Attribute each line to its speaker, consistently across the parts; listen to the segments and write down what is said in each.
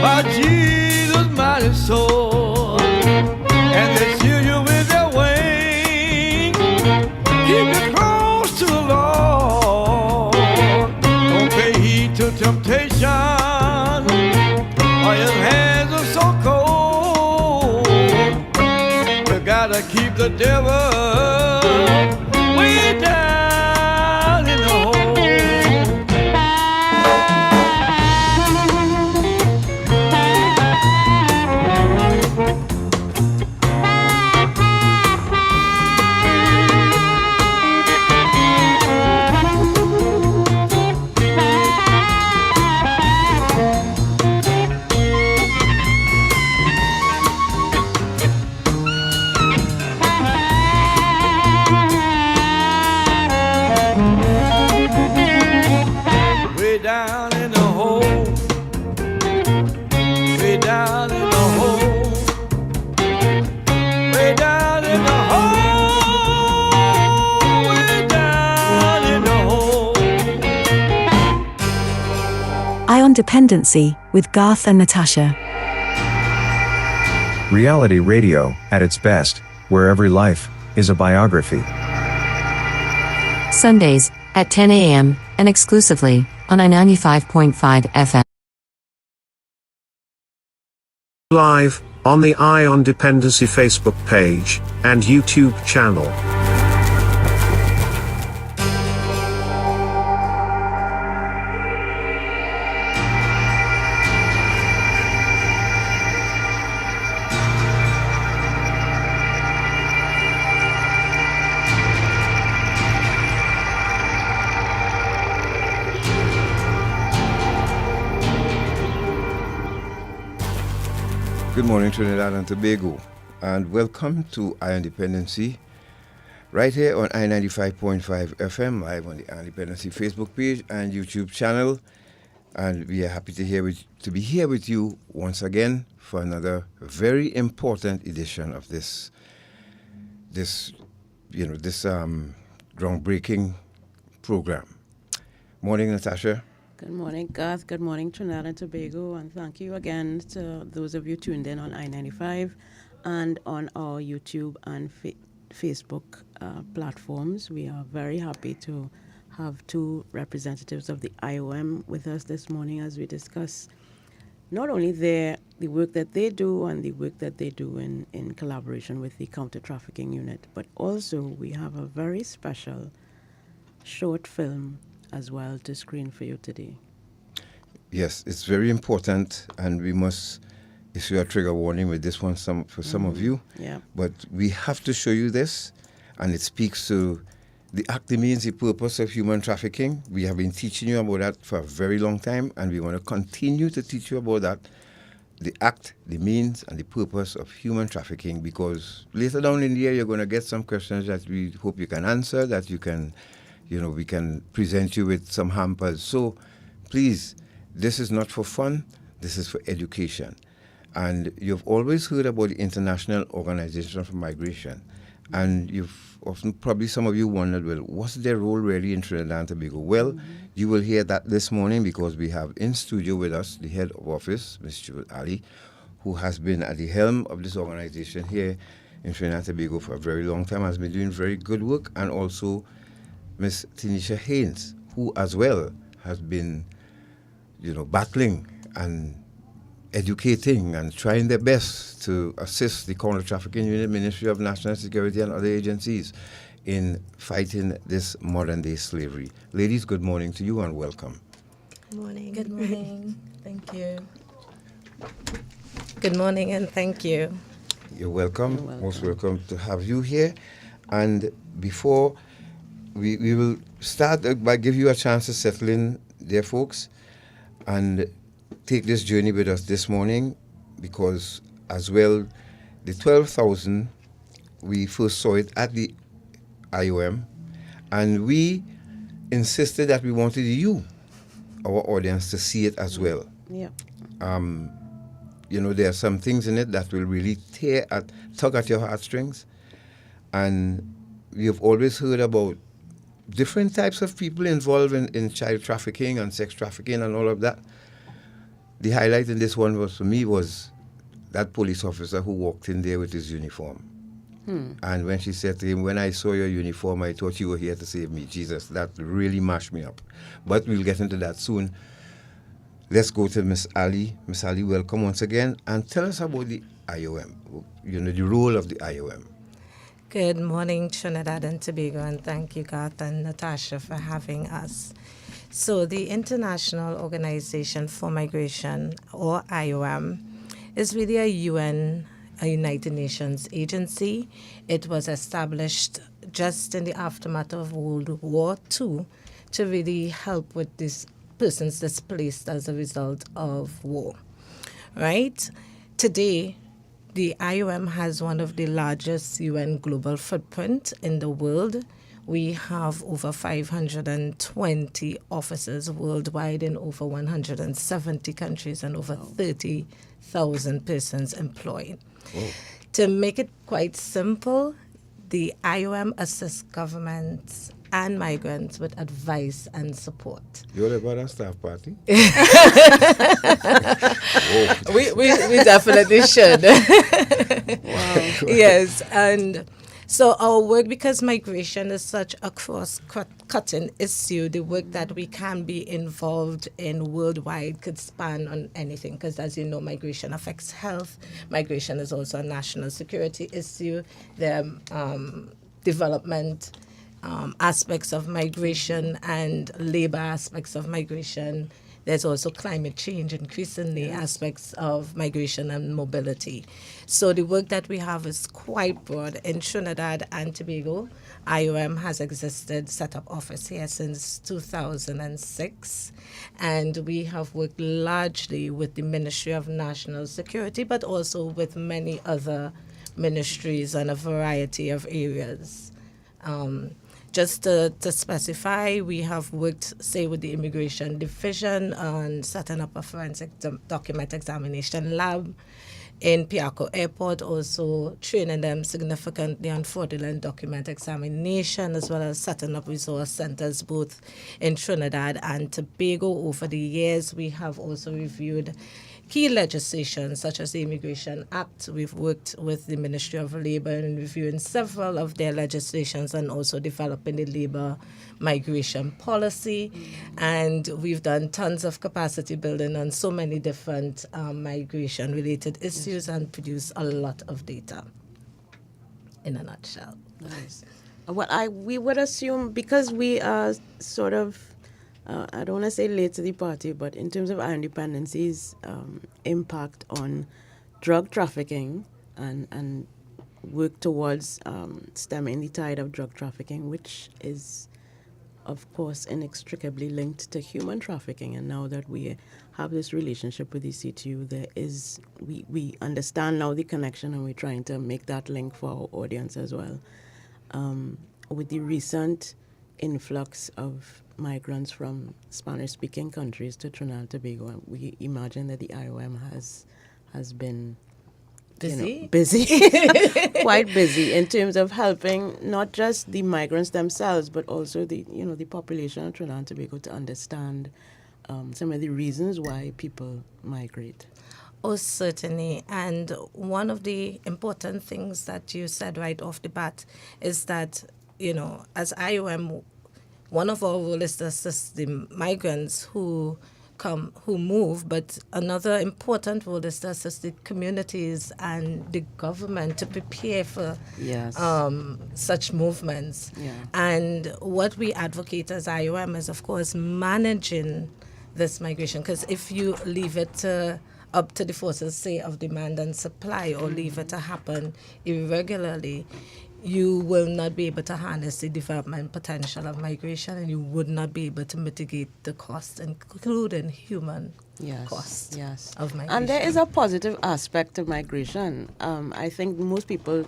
Speaker 1: by Jesus' mighty sword, and they shield you with their wings. Keep you close to the Lord. Don't pay heed to temptation, or your hands are so cold. You gotta keep the devil way down in the hole. Way down in the hole, way down in the hole, way down in the hole, way down in the hole.
Speaker 2: Ion Dependency with Garth and Natasha.
Speaker 3: Reality radio, at its best, where every life is a biography.
Speaker 4: Sundays at 10 a.m. and exclusively on I95.5 FM.
Speaker 5: Live on the Ion Dependency Facebook page and YouTube channel.
Speaker 1: Good morning, Trinidad and Tobago, and welcome to Ion Dependency, right here on I95.5 FM, live on the Ion Dependency Facebook page and YouTube channel. And we are happy to be here with you once again for another very important edition of this groundbreaking program. Morning, Natasha.
Speaker 6: Good morning, Garth. Good morning, Trinidad and Tobago. And thank you again to those of you tuned in on I-95 and on our YouTube and Facebook platforms. We are very happy to have two representatives of the IOM with us this morning as we discuss not only the work that they do and the work that they do in collaboration with the counter-trafficking unit, but also we have a very special short film as well to screen for you today.
Speaker 1: Yes, it's very important, and we must issue a trigger warning with this one for some of you.
Speaker 6: Yeah.
Speaker 1: But we have to show you this, and it speaks to the act, the means, the purpose of human trafficking. We have been teaching you about that for a very long time, and we want to continue to teach you about that, the act, the means, and the purpose of human trafficking, because later down in the year, you're going to get some questions that we hope you can answer, that you can, we can present you with some hampers. So please, this is not for fun, this is for education. And you've always heard about the International Organization for Migration. And you've often, probably some of you wondered, well, what's their role really in Trinidad and Tobago? Well, you will hear that this morning because we have in studio with us the head of office, Ms. Jewel Ali, who has been at the helm of this organization here in Trinidad and Tobago for a very long time, has been doing very good work, and also Ms. Tinestia Haynes, who as well has been, battling and educating and trying their best to assist the counter-trafficking unit, Ministry of National Security and other agencies in fighting this modern-day slavery. Ladies, good morning to you and welcome.
Speaker 7: Good morning.
Speaker 8: Good morning. Thank you. Good morning and thank you.
Speaker 1: You're welcome. Most welcome to have you here. And before we will start by give you a chance to settle in, dear folks, and take this journey with us this morning, because as well, the 12,000, we first saw it at the IOM, and we insisted that we wanted you, our audience, to see it as well.
Speaker 6: Yeah.
Speaker 1: There are some things in it that will really tug at your heartstrings, and we have always heard about different types of people involved in child trafficking and sex trafficking and all of that. The highlight in this one was, for me, was that police officer who walked in there with his uniform. And when she said to him, when I saw your uniform, I thought you were here to save me. Jesus, that really mashed me up. But we'll get into that soon. Let's go to Miss Ali. Miss Ali, welcome once again. And tell us about the IOM, the role of the IOM.
Speaker 8: Good morning, Trinidad and Tobago, and thank you, Garth and Natasha, for having us. So the International Organization for Migration, or IOM, is really a United Nations agency. It was established just in the aftermath of World War II to really help with these persons displaced as a result of war, right? Today, the IOM has one of the largest UN global footprint in the world. We have over 520 offices worldwide in over 170 countries and over 30,000 persons employed.
Speaker 1: Whoa.
Speaker 8: To make it quite simple, the IOM assists governments and migrants with advice and support.
Speaker 1: You're about a staff party?
Speaker 8: We definitely should. Yes, and so our work, because migration is such a cross-cutting issue, the work that we can be involved in worldwide could span on anything, because as you know, migration affects health. Migration is also a national security issue. There are development aspects of migration and labor aspects of migration. There's also climate change, increasingly aspects of migration and mobility. So the work that we have is quite broad. In Trinidad and Tobago, IOM has existed, set up office here since 2006. And we have worked largely with the Ministry of National Security, but also with many other ministries and a variety of areas. Just to specify, we have worked, say, with the Immigration Division on setting up a forensic document examination lab in Piarco Airport, also training them significantly on fraudulent document examination, as well as setting up resource centers both in Trinidad and Tobago. Over the years, we have also reviewed key legislation such as the Immigration Act. We've worked with the Ministry of Labour in reviewing several of their legislations and also developing the labour migration policy. And we've done tons of capacity building on so many different migration-related issues and produced a lot of data, in a nutshell.
Speaker 6: Nice. Well, we would assume, because we are sort of, I don't want to say late to the party, but in terms of our Dependency's impact on drug trafficking and work towards stemming the tide of drug trafficking, which is, of course, inextricably linked to human trafficking. And now that we have this relationship with the CTU, we understand now the connection, and we're trying to make that link for our audience as well. With the recent influx of migrants from Spanish-speaking countries to Trinidad and Tobago, we imagine that the IOM has been busy, quite busy in terms of helping not just the migrants themselves, but also the population of Trinidad and Tobago to understand some of the reasons why people migrate.
Speaker 8: Oh, certainly. And one of the important things that you said right off the bat is that, as IOM, one of our roles is to assist the migrants who move, but another important role is to assist the communities and the government to prepare for such movements. Yeah. And what we advocate as IOM is, of course, managing this migration, because if you leave it up to the forces, say, of demand and supply, or leave it to happen irregularly, you will not be able to harness the development potential of migration, and you would not be able to mitigate the cost, including human cost of migration.
Speaker 6: And there is a positive aspect to migration. I think most people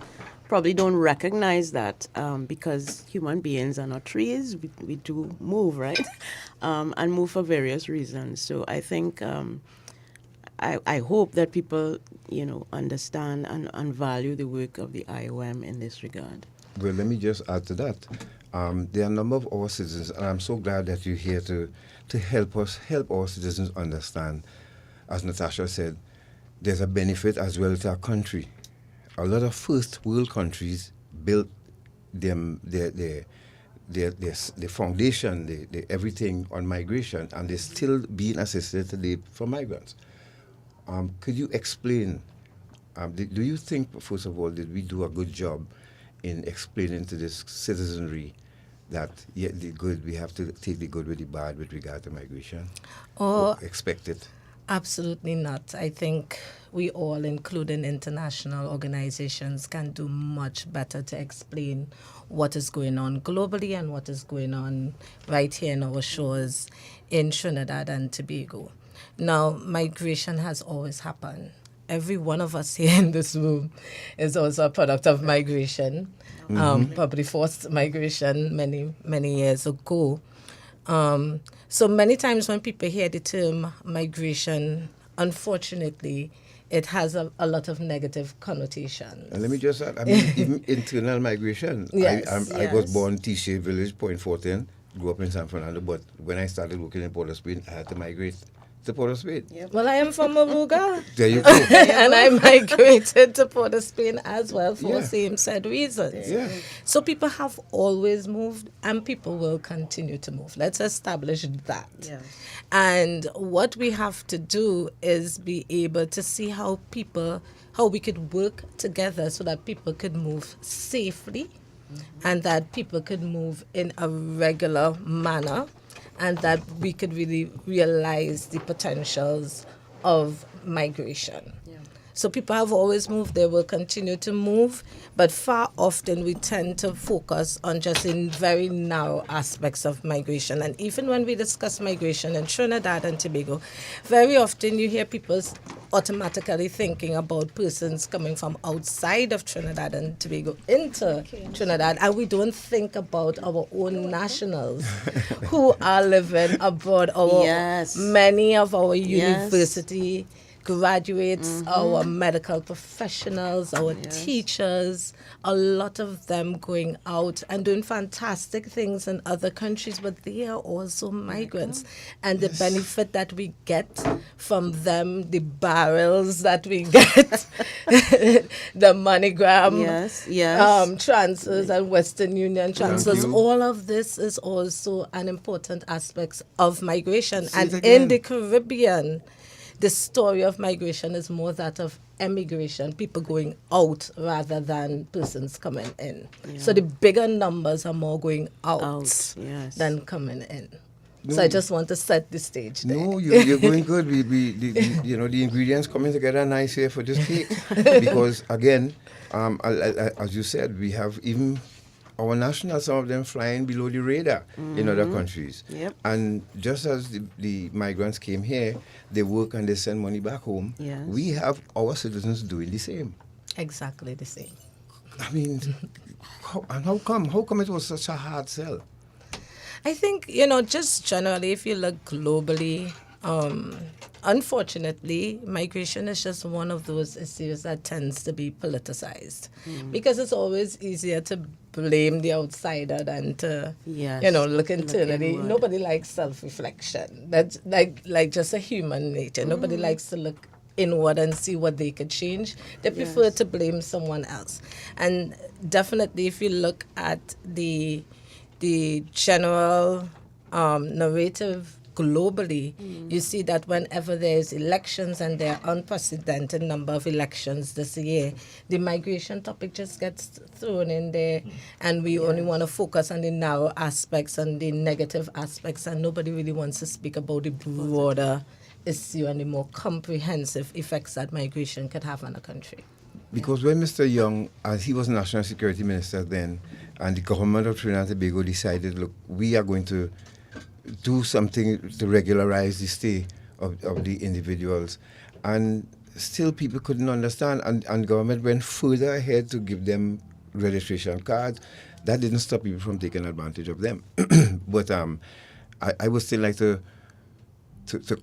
Speaker 6: probably don't recognize that because human beings are not trees. We do move, right? And move for various reasons. So I think I hope that people, understand and value the work of the IOM in this regard.
Speaker 1: Well, let me just add to that. There are a number of our citizens, and I'm so glad that you're here to help our citizens understand as Natasha said, there's a benefit as well to our country. A lot of first world countries built them their foundation, everything on migration, and they're still being assisted today for migrants. Could you explain? Do you think, first of all, did we do a good job in explaining to this citizenry that the good, we have to take the good with the bad with regard to migration? Or expect it?
Speaker 8: Absolutely not. I think we all, including international organizations, can do much better to explain what is going on globally and what is going on right here in our shores in Trinidad and Tobago. Now, migration has always happened. Every one of us here in this room is also a product of migration, probably forced migration many years ago. So many times when people hear the term migration, unfortunately, it has a lot of negative connotations.
Speaker 1: And let me just add, I mean, even internal migration.
Speaker 8: Yes,
Speaker 1: I was born Tinestia village, Point 14, grew up in San Fernando, but when I started working in Port of Spain, I had to migrate to Port of Spain.
Speaker 6: Yep.
Speaker 8: Well, I am from Aruga.
Speaker 1: There you go.
Speaker 8: And I migrated to Port of Spain as well for
Speaker 1: Yeah.
Speaker 8: same said reasons.
Speaker 1: Yeah.
Speaker 8: So people have always moved and people will continue to move. Let's establish that.
Speaker 6: Yes.
Speaker 8: And what we have to do is be able to see how we could work together so that people could move safely and that people could move in a regular manner and that we could really realize the potentials of migration. So people have always moved, they will continue to move, but far often we tend to focus on just in very narrow aspects of migration. And even when we discuss migration in Trinidad and Tobago, very often you hear people automatically thinking about persons coming from outside of Trinidad and Tobago into Trinidad, and we don't think about our own nationals who are living abroad. Many of our university graduates, our medical professionals, our teachers, a lot of them going out and doing fantastic things in other countries, but they are also migrants. And the benefit that we get from them, the barrels that we get, the MoneyGram transfers and Western Union transfers, all of this is also an important aspect of migration. And in the Caribbean, the story of migration is more that of emigration, people going out rather than persons coming in. Yeah. So the bigger numbers are more going out than coming in. No. So I just want to set the stage there.
Speaker 1: No, you're going good. The ingredients coming together nice here for this cake. Because again, as you said, we have even our nationals, some of them flying below the radar in other countries.
Speaker 6: Yep.
Speaker 1: And just as the migrants came here, they work and they send money back home.
Speaker 6: Yes.
Speaker 1: We have our citizens doing the same.
Speaker 8: Exactly the same.
Speaker 1: I mean, how come it was such a hard sell?
Speaker 8: I think, just generally, if you look globally, unfortunately, migration is just one of those issues that tends to be politicized because it's always easier to blame the outsider than to, look internally. Nobody likes self-reflection. That's like just a human nature. Nobody likes to look inward and see what they could change. They prefer to blame someone else. And definitely, if you look at the general narrative globally, you see that whenever there's elections, and there are unprecedented number of elections this year, the migration topic just gets thrown in there, and we only want to focus on the narrow aspects and the negative aspects, and nobody really wants to speak about the broader issue and the more comprehensive effects that migration could have on a country.
Speaker 1: Because when Mr. Young, as he was National Security Minister then, and the government of Trinidad and Tobago decided, look, we are going to do something to regularize the stay of the individuals. And still people couldn't understand, and government went further ahead to give them registration cards. That didn't stop people from taking advantage of them. But I would still like to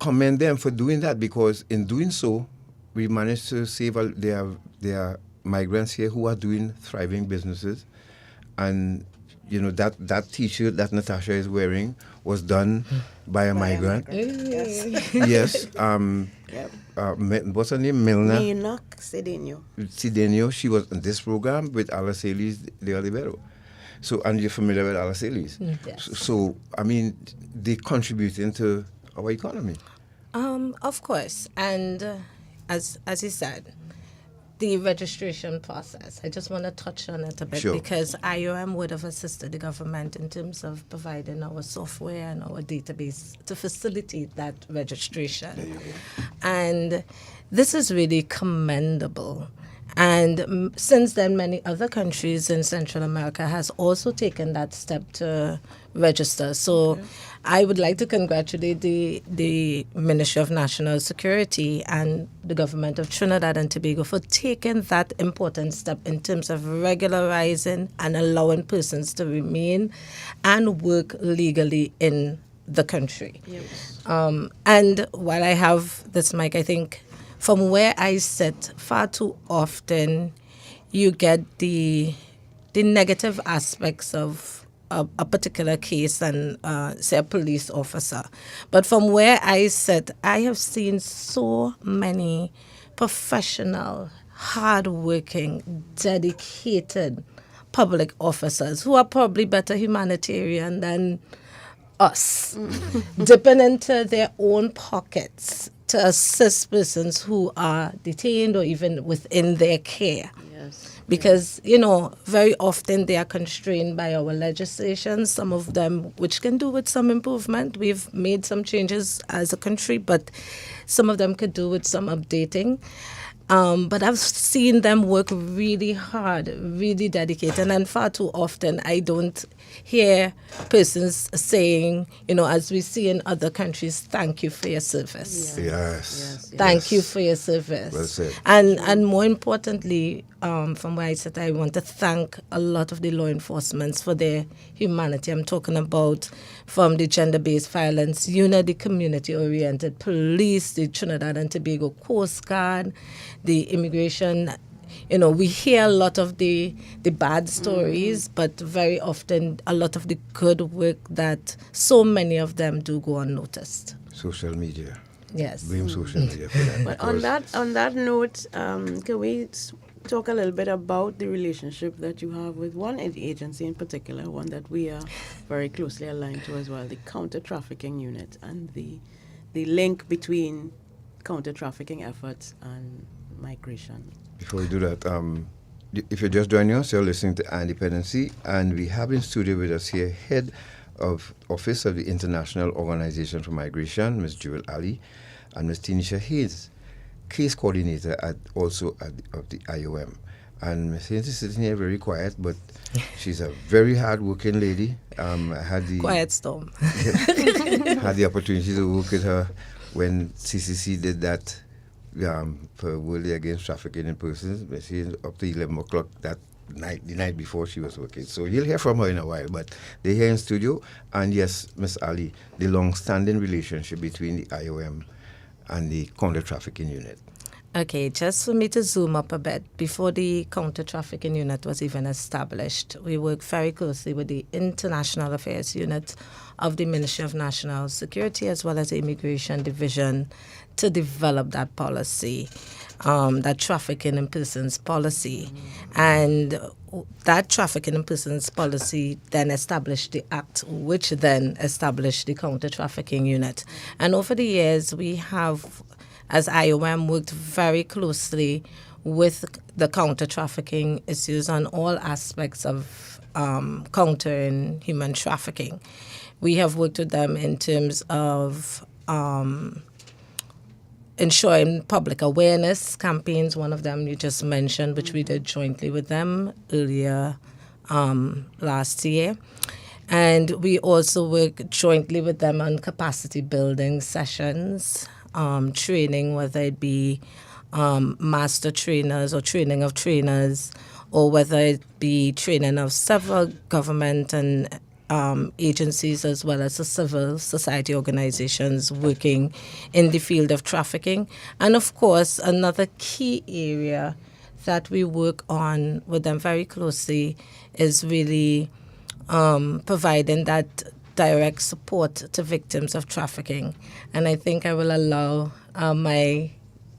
Speaker 1: commend them for doing that, because in doing so, we managed to save, there are migrants here who are doing thriving businesses, and that T-shirt that Natasha is wearing was done by a migrant. Yes. What's her name? Milna
Speaker 6: Enoch Cedeno.
Speaker 1: Cedeno. She was in this program with Alacelis de Olivero. So, and you're familiar with Alacelis.
Speaker 8: Yes.
Speaker 1: So, I mean, they contributing to our economy.
Speaker 8: Of course, and as you said, the registration process. I just want to touch on it a bit because IOM would have assisted the government in terms of providing our software and our database to facilitate that registration. And this is really commendable. And since then, many other countries in Central America has also taken that step to register. So I would like to congratulate the Ministry of National Security and the government of Trinidad and Tobago for taking that important step in terms of regularizing and allowing persons to remain and work legally in the country.
Speaker 6: Yes.
Speaker 8: And while I have this mic, I think from where I sit, far too often you get the negative aspects of a particular case and, say, a police officer. But from where I sit, I have seen so many professional, hardworking, dedicated public officers who are probably better humanitarian than us, dipping into their own pockets to assist persons who are detained or even within their care.
Speaker 6: Yes.
Speaker 8: Because, very often they are constrained by our legislation, some of them which can do with some improvement. We've made some changes as a country, but some of them could do with some updating. But I've seen them work really hard, really dedicated, and far too often I don't hear persons saying, as we see in other countries, thank you for your service.
Speaker 1: Yes.
Speaker 8: Thank you for your service.
Speaker 1: Well said.
Speaker 8: And more importantly, from where I sit, I want to thank a lot of the law enforcement for their humanity. I'm talking about from the gender-based violence unit, the community-oriented police, the Trinidad and Tobago Coast Guard, the immigration. We hear a lot of the bad stories, but very often a lot of the good work that so many of them do go unnoticed.
Speaker 1: Social media.
Speaker 8: Yes.
Speaker 1: Blame social media for that.
Speaker 6: But on that note, can we talk a little bit about the relationship that you have with one agency in particular, one that we are very closely aligned to as well, the counter-trafficking unit, and the link between counter-trafficking efforts and migration?
Speaker 1: Before we do that, if you're just joining us, you're listening to Dependency, and we have in studio with us here Head of Office of the International Organization for Migration, Ms. Jewel Ali, and Ms. Tinestia Haynes, Case Coordinator of the IOM. And Ms. Haynes is sitting here very quiet, but she's a very hard-working lady. I had the
Speaker 8: Quiet storm.
Speaker 1: had the opportunity to work with her when CCC did that for World Day Against Trafficking in Persons. She was up to 11 o'clock that night, the night before she was working. So you'll hear from her in a while, but they're here in studio. And yes, Ms. Ali, the long-standing relationship between the IOM and the counter-trafficking unit.
Speaker 8: Okay, just for me to zoom up a bit, before the counter-trafficking unit was even established, we worked very closely with the International Affairs Unit of the Ministry of National Security as well as the Immigration Division to develop that policy, that trafficking in persons policy. And that trafficking in persons policy then established the Act, which then established the counter-trafficking unit. And over the years, we have, as IOM, worked very closely with the counter-trafficking issues on all aspects of countering human trafficking. We have worked with them in terms of ensuring public awareness campaigns, one of them you just mentioned, which we did jointly with them earlier last year. And we also work jointly with them on capacity building sessions, training, whether it be master trainers or training of trainers, or whether it be training of several government and agencies as well as the civil society organizations working in the field of trafficking. And of course, another key area that we work on with them very closely is really providing that direct support to victims of trafficking. And I think I will allow my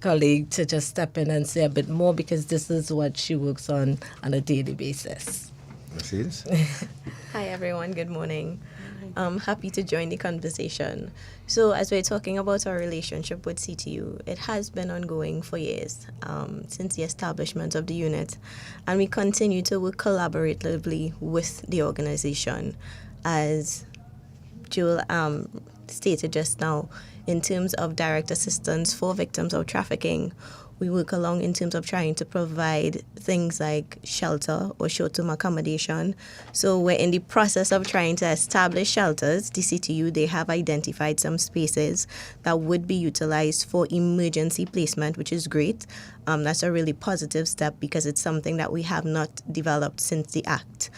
Speaker 8: colleague to just step in and say a bit more, because this is what she works on a daily basis.
Speaker 1: Mercedes?
Speaker 7: Hi everyone, good morning. I'm happy to join the conversation. So as we're talking about our relationship with CTU, it has been ongoing for years, since the establishment of the unit, and we continue to work collaboratively with the organization. As Jewel stated just now, in terms of direct assistance for victims of trafficking, we work along in terms of trying to provide things like shelter or short-term accommodation. So we're in the process of trying to establish shelters. The CTU, they have identified some spaces that would be utilized for emergency placement, which is great. That's a really positive step because it's something that we have not developed since the Act.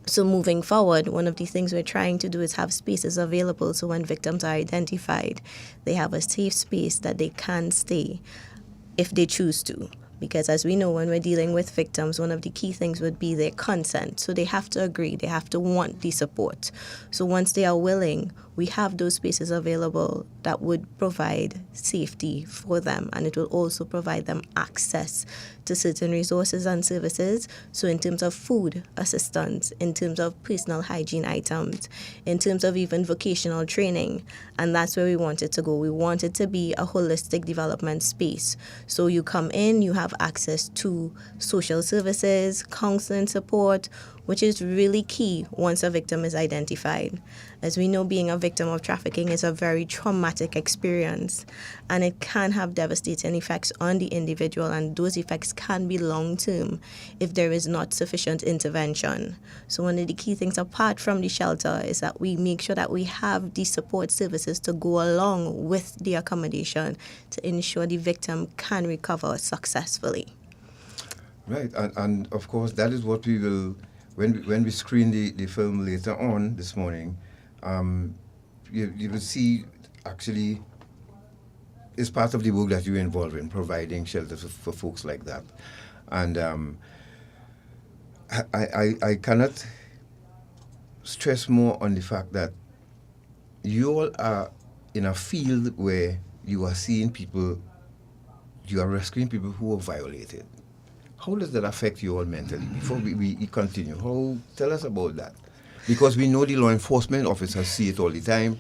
Speaker 7: So moving forward, one of the things we're trying to do is have spaces available so when victims are identified, they have a safe space that they can stay if they choose to. Because as we know, when we're dealing with victims, one of the key things would be their consent. So they have to agree, they have to want the support. So once they are willing, we have those spaces available that would provide safety for them, and it will also provide them access to certain resources and services. So in terms of food assistance, in terms of personal hygiene items, in terms of even vocational training, and that's where we want it to go. We want it to be a holistic development space. So you come in, you have access to social services, counseling support, which is really key once a victim is identified. As we know, being a victim of trafficking is a very traumatic experience, and it can have devastating effects on the individual, and those effects can be long-term if there is not sufficient intervention. So one of the key things apart from the shelter is that we make sure that we have the support services to go along with the accommodation to ensure the victim can recover successfully.
Speaker 1: Right, and of course that is what we will, when we screen the film later on this morning, you will see actually is part of the work that you're involved in, providing shelter for folks like that. And I cannot stress more on the fact that you all are in a field where you are seeing people, you are rescuing people who are violated. How does that affect you all mentally? Before we continue, tell us about that. Because we know the law enforcement officers see it all the time.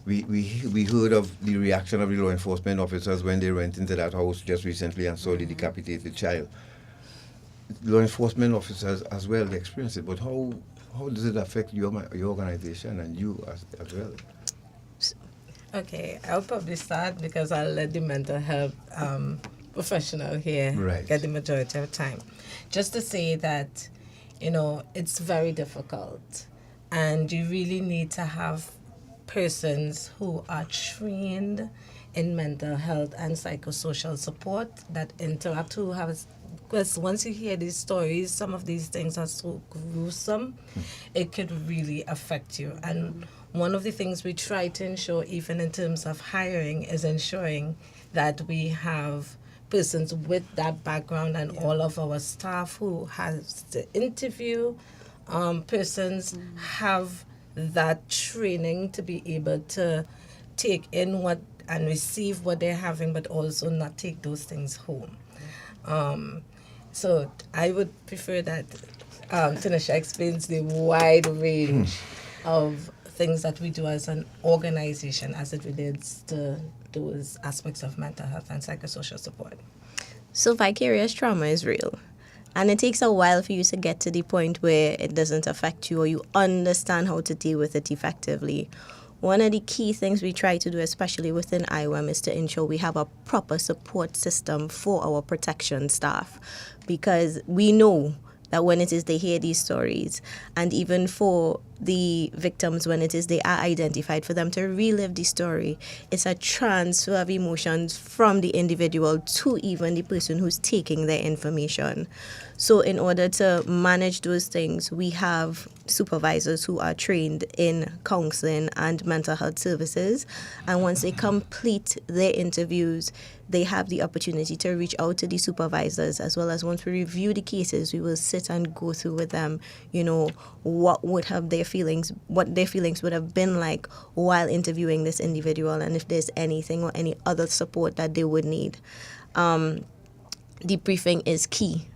Speaker 1: We heard of the reaction of the law enforcement officers when they went into that house just recently and saw the decapitated child. Law enforcement officers as well, they experience it. But how does it affect your organization and you as well?
Speaker 8: Okay, I'll probably start because I'll let the mental health professional here get the majority of time. Just to say that, it's very difficult, and you really need to have persons who are trained in mental health and psychosocial support that interact, because once you hear these stories, some of these things are so gruesome, it could really affect you. And one of the things we try to ensure, even in terms of hiring, is ensuring that we have persons with that background, and all of our staff who has to interview persons have that training to be able to take in what and receive what they're having, but also not take those things home. So I would prefer that Tinestia explains the wide range of things that we do as an organization as it relates to those aspects of mental health and psychosocial support.
Speaker 7: So vicarious trauma is real. And it takes a while for you to get to the point where it doesn't affect you or you understand how to deal with it effectively. One of the key things we try to do, especially within IWM, is to ensure we have a proper support system for our protection staff, because we know that when it is they hear these stories, and even for the victims when it is they are identified, for them to relive the story. It's a transfer of emotions from the individual to even the person who's taking their information. So in order to manage those things, we have supervisors who are trained in counseling and mental health services. And once they complete their interviews, they have the opportunity to reach out to the supervisors, as well as once we review the cases, we will sit and go through with them, what their feelings would have been like while interviewing this individual, and if there's anything or any other support that they would need. Debriefing is key.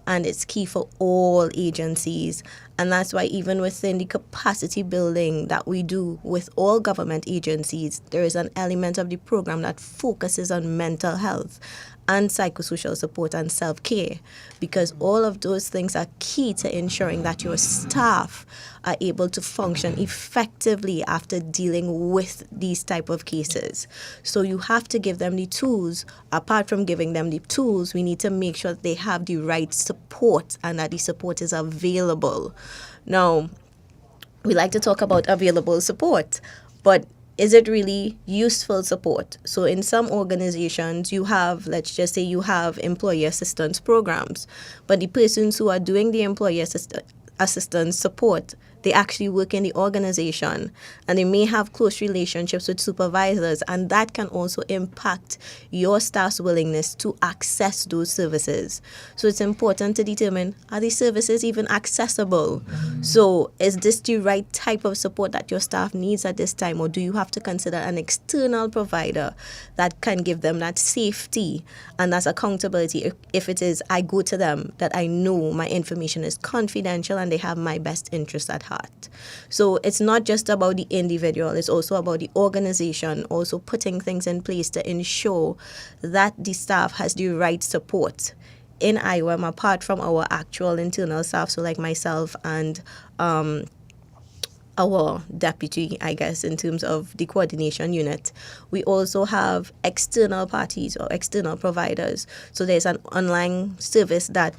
Speaker 7: And it's key for all agencies. And that's why even within the capacity building that we do with all government agencies, there is an element of the program that focuses on mental health and psychosocial support and self-care, because all of those things are key to ensuring that your staff are able to function effectively after dealing with these type of cases. So you have to give them the tools. Apart from giving them the tools, we need to make sure that they have the right support and that the support is available. Now, we like to talk about available support, but is it really useful support? So in some organizations, you have, let's just say you have employee assistance programs, but the persons who are doing the employee assistance support, they actually work in the organization and they may have close relationships with supervisors, and that can also impact your staff's willingness to access those services. So it's important to determine, are these services even accessible? So is this the right type of support that your staff needs at this time, or do you have to consider an external provider that can give them that safety and that accountability? If it is, I go to them, that I know my information is confidential and they have my best interest at heart. So it's not just about the individual, it's also about the organization also putting things in place to ensure that the staff has the right support in IOM, apart from our actual internal staff, so like myself and our deputy, I guess, in terms of the coordination unit. We also have external parties or external providers. So there's an online service that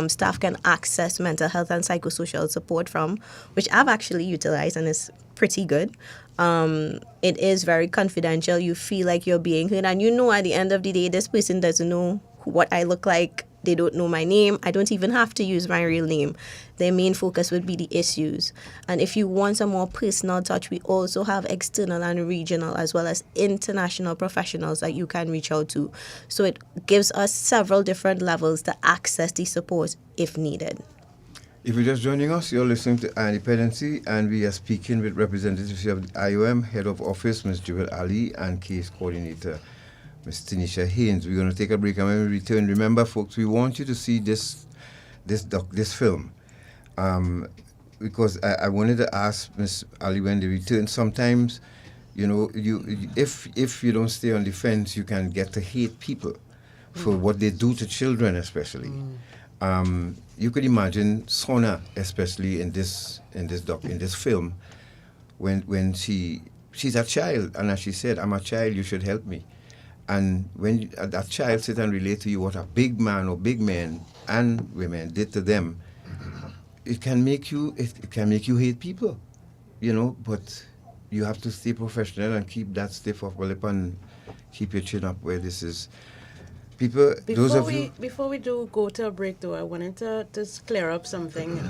Speaker 7: staff can access mental health and psychosocial support from, which I've actually utilized and is pretty good. It is very confidential. You feel like you're being heard, and at the end of the day, this person doesn't know what I look like. They don't know my name. I don't even have to use my real name. Their main focus would be the issues. And if you want a more personal touch, we also have external and regional as well as international professionals that you can reach out to. So it gives us several different levels to access the support if needed.
Speaker 1: If you're just joining us, you're listening to Dependency, and we are speaking with representatives of the IOM, Head of Office, Ms. Jewel Ali, and Case Coordinator, Ms. Tinestia Haynes. We're going to take a break, and when we return, remember, folks, we want you to see this film, because I wanted to ask Ms. Ali when they return. Sometimes, if you don't stay on the fence, you can get to hate people for what they do to children, especially. You could imagine Sona, especially in this film, when she's a child, and as she said, "I'm a child. You should help me." And when that child sit and relate to you what a big man or big men and women did to them, it can make you hate people, But you have to stay professional and keep that stiff upper lip and keep your chin up where this is. People,
Speaker 6: before we do go to a break, though, I wanted to just clear up something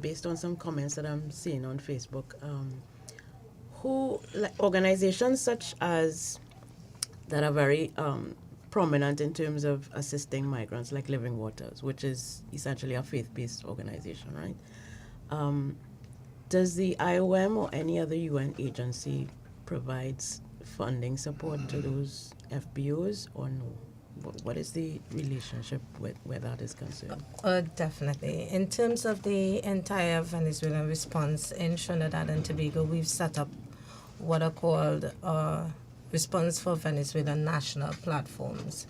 Speaker 6: based on some comments that I'm seeing on Facebook. Organizations such as that are very prominent in terms of assisting migrants, like Living Waters, which is essentially a faith-based organization, right? Does the IOM or any other UN agency provides funding support to those FBOs or no? What is the relationship where that is concerned?
Speaker 8: Definitely. In terms of the entire Venezuelan response in Trinidad and Tobago, we've set up what are called Response for Venezuela national platforms.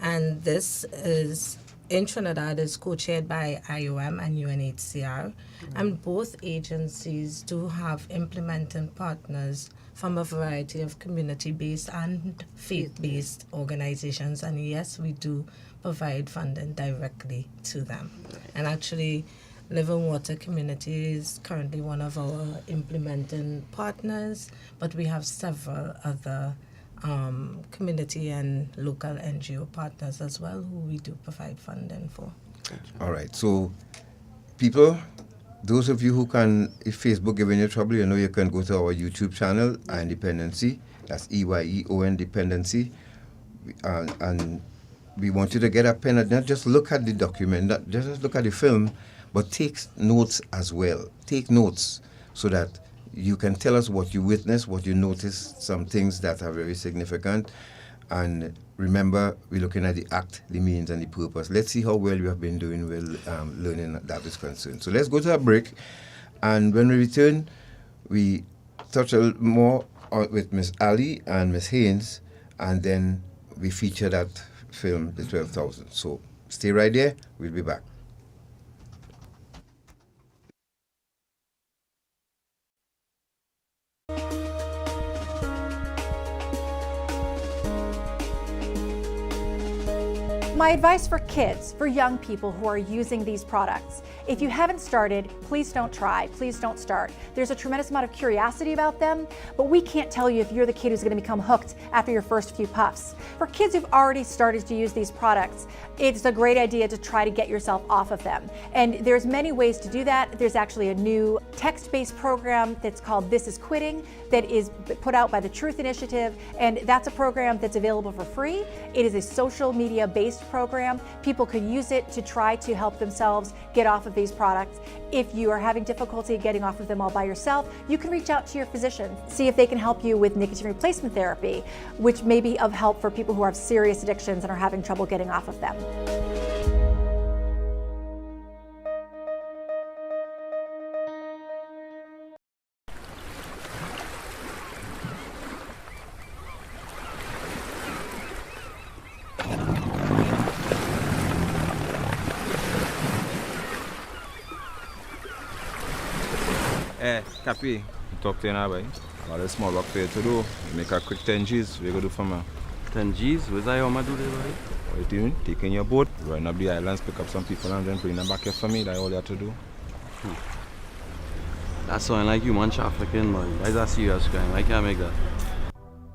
Speaker 8: And this is, in Trinidad, is co-chaired by IOM and UNHCR. Mm-hmm. And both agencies do have implementing partners from a variety of community-based and faith-based organizations. And yes, we do provide funding directly to them. And actually, Living Water Community is currently one of our implementing partners, but we have several other community and local NGO partners as well who we do provide funding for.
Speaker 1: All right. So, people, those of you who can, if Facebook giving you trouble, you know you can go to our YouTube channel, Ion Dependency. That's EYEON Dependency. And we want you to get a pen and not just look at the document, not just look at the film, but take notes as well. Take notes so that you can tell us what you witnessed, what you noticed, some things that are very significant. And remember, we're looking at the act, the means, and the purpose. Let's see how well you have been doing with learning that is concerned. So let's go to a break. And when we return, we touch a little more with Miss Ali and Miss Haynes, and then we feature that film, The 12,000. So stay right there. We'll be back.
Speaker 9: My advice for kids, for young people who are using these products: if you haven't started, please don't try, please don't start. There's a tremendous amount of curiosity about them, but we can't tell you if you're the kid who's going to become hooked after your first few puffs. For kids who've already started to use these products, it's a great idea to try to get yourself off of them. And there's many ways to do that. There's actually a new text-based program that's called This Is Quitting that is put out by the Truth Initiative, and that's a program that's available for free. It is a social media-based program. People can use it to try to help themselves get off of these products. If you are having difficulty getting off of them all by yourself, you can reach out to your physician, see if they can help you with nicotine replacement therapy, which may be of help for people who have serious addictions and are having trouble getting off of them.
Speaker 10: Cappy, talk to you now, boy. Got a small work for you to do. You make a quick 10 G's. What you gonna do for me?
Speaker 11: 10 G's? What's that how I do this, boy?
Speaker 10: What you doing? Taking your boat, run up the islands, pick up some people and then bring them back here for me. That's all you have to do.
Speaker 11: That sounds like human trafficking, boy. That's a serious crime. I can't make that.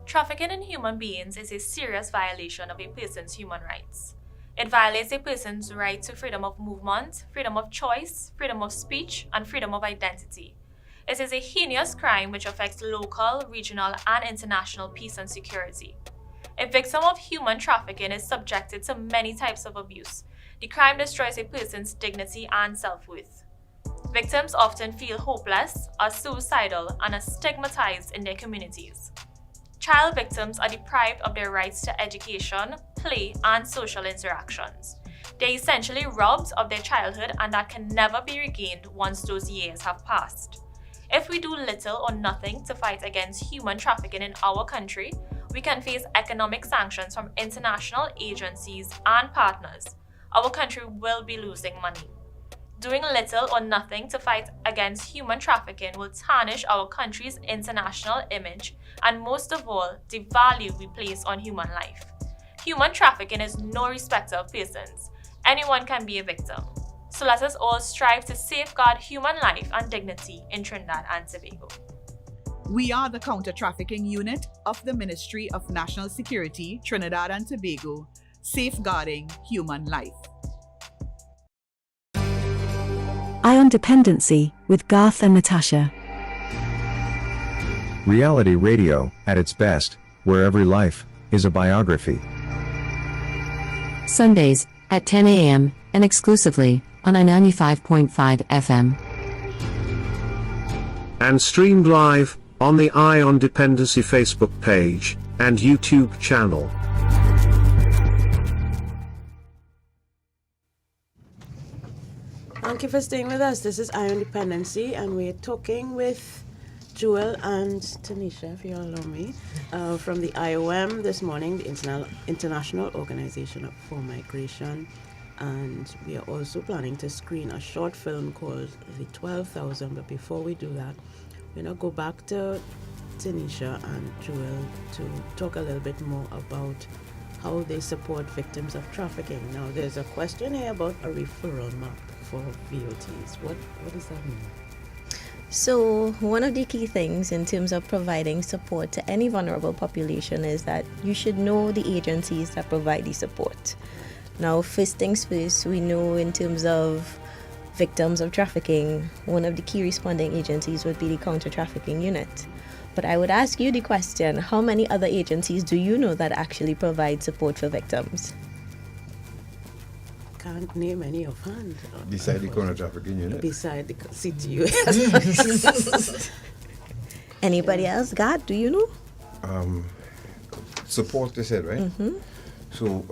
Speaker 12: Trafficking in human beings is a serious violation of a person's human rights. It violates a person's right to freedom of movement, freedom of choice, freedom of speech, and freedom of identity. It is a heinous crime which affects local, regional, and international peace and security. A victim of human trafficking is subjected to many types of abuse. The crime destroys a person's dignity and self-worth. Victims often feel hopeless, are suicidal, and are stigmatized in their communities. Child victims are deprived of their rights to education, play, and social interactions. They're essentially robbed of their childhood, and that can never be regained once those years have passed. If we do little or nothing to fight against human trafficking in our country, we can face economic sanctions from international agencies and partners. Our country will be losing money. Doing little or nothing to fight against human trafficking will tarnish our country's international image and, most of all, the value we place on human life. Human trafficking is no respecter of persons. Anyone can be a victim. So let us all strive to safeguard human life and dignity in Trinidad and Tobago.
Speaker 13: We are the Counter-Trafficking Unit of the Ministry of National Security, Trinidad and Tobago, safeguarding human life.
Speaker 2: Ion Dependency with Garth and Natasha.
Speaker 3: Reality radio, at its best, where every life is a biography.
Speaker 4: Sundays at 10 a.m. and exclusively on 95.5 FM.
Speaker 5: And streamed live on the Ion Dependency Facebook page and YouTube channel.
Speaker 6: Thank you for staying with us. This is Ion Dependency, and we're talking with Joel and Tanisha, if you allow me, from the IOM this morning, the International Organization for Migration. And we are also planning to screen a short film called The 12,000. But before we do that, we're going to go back to Tanisha and Joel to talk a little bit more about how they support victims of trafficking. Now, there's a question here about a referral map. for VOTs. What does that mean?
Speaker 7: So one of the key things in terms of providing support to any vulnerable population is that you should know the agencies that provide the support. Now, first things first, we know in terms of victims of trafficking, one of the key responding agencies would be the counter-trafficking unit. But I would ask you the question, how many other agencies do you know that actually provide support for victims?
Speaker 6: Can't name any offhand.
Speaker 1: Beside the counter-trafficking unit?
Speaker 6: Beside the CTU.
Speaker 7: Anybody else? God, do you know?
Speaker 1: Support, they said, right?
Speaker 7: Mm-hmm.
Speaker 1: So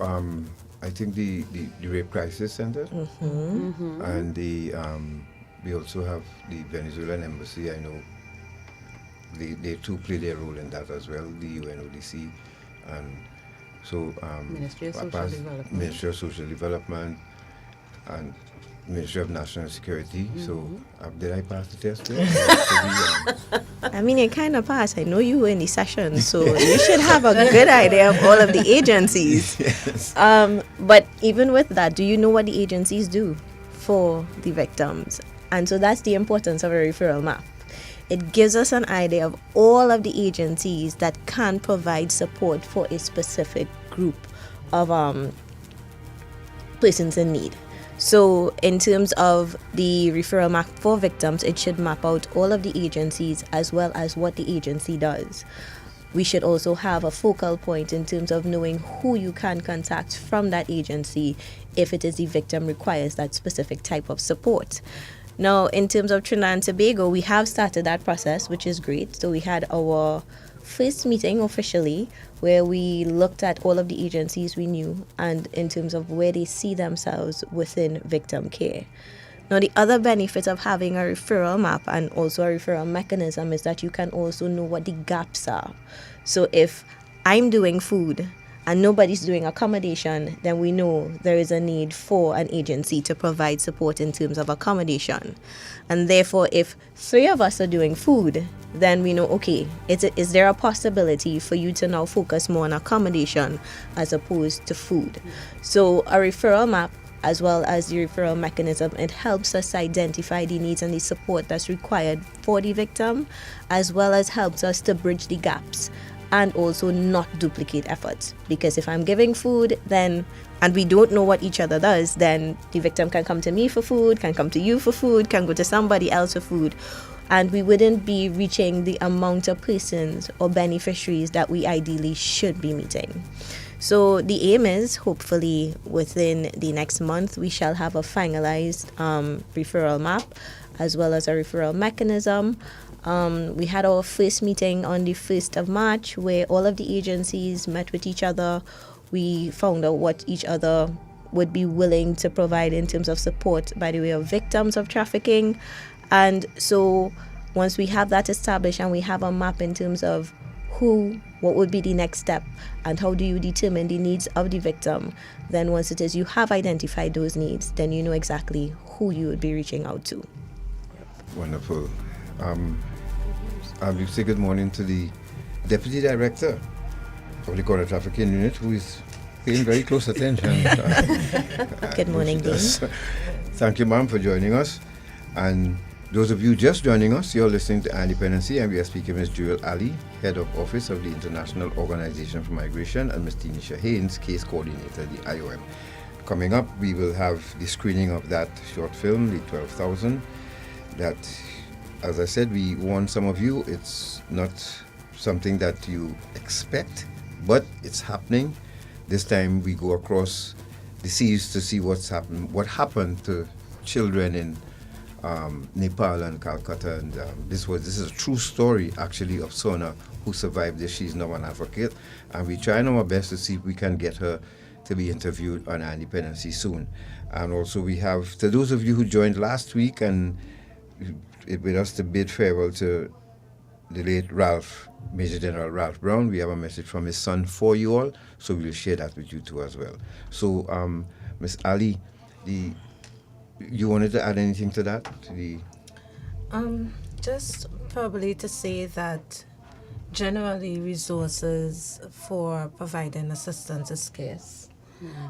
Speaker 1: I think the Rape Crisis Center, and we also have the Venezuelan Embassy. I know they too play their role in that as well, the UNODC, and so
Speaker 6: Ministry of Social Development.
Speaker 1: Ministry of Social Development, and Ministry of National Security. So did I pass the test?
Speaker 7: I mean, you kind of passed. I know you were in the session, so you should have a good idea of all of the agencies.
Speaker 1: Yes.
Speaker 7: But even with that, do you know what the agencies do for the victims? And so that's the importance of a referral map. It gives us an idea of all of the agencies that can provide support for a specific group of persons in need. So in terms of the referral map for victims, it should map out all of the agencies as well as what the agency does. We should also have a focal point in terms of knowing who you can contact from that agency if it is the victim requires that specific type of support. Now, in terms of Trinidad and Tobago, we have started that process, which is great. So we had our first meeting officially where we looked at all of the agencies we knew and in terms of where they see themselves within victim care. Now, the other benefit of having a referral map and also a referral mechanism is that you can also know what the gaps are. So if I'm doing food and nobody's doing accommodation, then we know there is a need for an agency to provide support in terms of accommodation. And therefore, if 3 of us are doing food, then we know, okay, is there a possibility for you to now focus more on accommodation as opposed to food? So a referral map, as well as the referral mechanism, it helps us identify the needs and the support that's required for the victim, as well as helps us to bridge the gaps and also not duplicate efforts. Because if I'm giving food, then, and we don't know what each other does, then the victim can come to me for food, can come to you for food, can go to somebody else for food, and we wouldn't be reaching the amount of persons or beneficiaries that we ideally should be meeting. So the aim is, hopefully within the next month, we shall have a finalized referral map as well as a referral mechanism. We had our first meeting on the 1st of March where all of the agencies met with each other. We found out what each other would be willing to provide in terms of support by the way of victims of trafficking. And so once we have that established and we have a map in terms of what would be the next step and how do you determine the needs of the victim, then once it is you have identified those needs, then you know exactly who you would be reaching out to.
Speaker 1: Wonderful. I'll say good morning to the Deputy Director of the Counter Trafficking Unit, who is paying very close attention.
Speaker 7: Good morning, Dean.
Speaker 1: Thank you, ma'am, for joining us. And those of you just joining us, you're listening to Dependency, and we are speaking with Ms. Jewel Ali, Head of Office of the International Organization for Migration, and Ms. Tinestia Haynes, Case Coordinator, the IOM. Coming up, we will have the screening of that short film, the 12,000, that, as I said, we warn some of you, it's not something that you expect, but it's happening. This time we go across the seas to see what happened to children in Nepal and Calcutta, and this is a true story actually of Sona, who survived this. She's now an advocate, and we're trying our best to see if we can get her to be interviewed on Dependency soon. And also we have, to those of you who joined last week and with us to bid farewell to the late Major General Ralph Brown, we have a message from his son for you all, so we'll share that with you too as well. So Ms. Ali, you wanted to add anything to that?
Speaker 8: Just probably to say that generally resources for providing assistance is scarce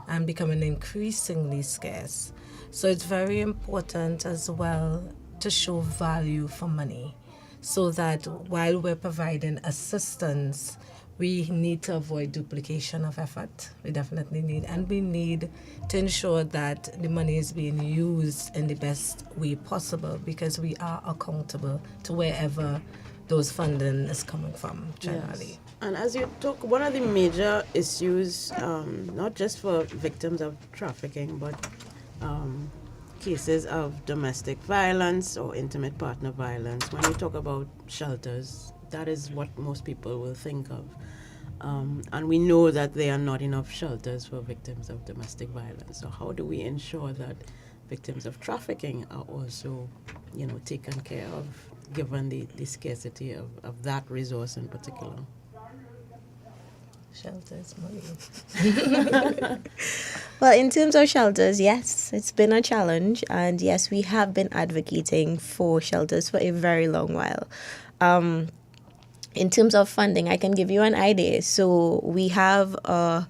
Speaker 8: and becoming increasingly scarce. So it's very important as well to show value for money, so that while we're providing assistance, we need to avoid duplication of effort. We definitely need, and we need to ensure that the money is being used in the best way possible, because we are accountable to wherever those funding is coming from generally.
Speaker 6: Yes. And as you talk, one of the major issues, not just for victims of trafficking, but cases of domestic violence or intimate partner violence, when you talk about shelters, that is what most people will think of. And we know that there are not enough shelters for victims of domestic violence. So how do we ensure that victims of trafficking are also, taken care of, given the scarcity of that resource in particular?
Speaker 7: Shelters, money. Well, in terms of shelters, yes, it's been a challenge. And yes, we have been advocating for shelters for a very long while. In terms of funding, I can give you an idea. So we have a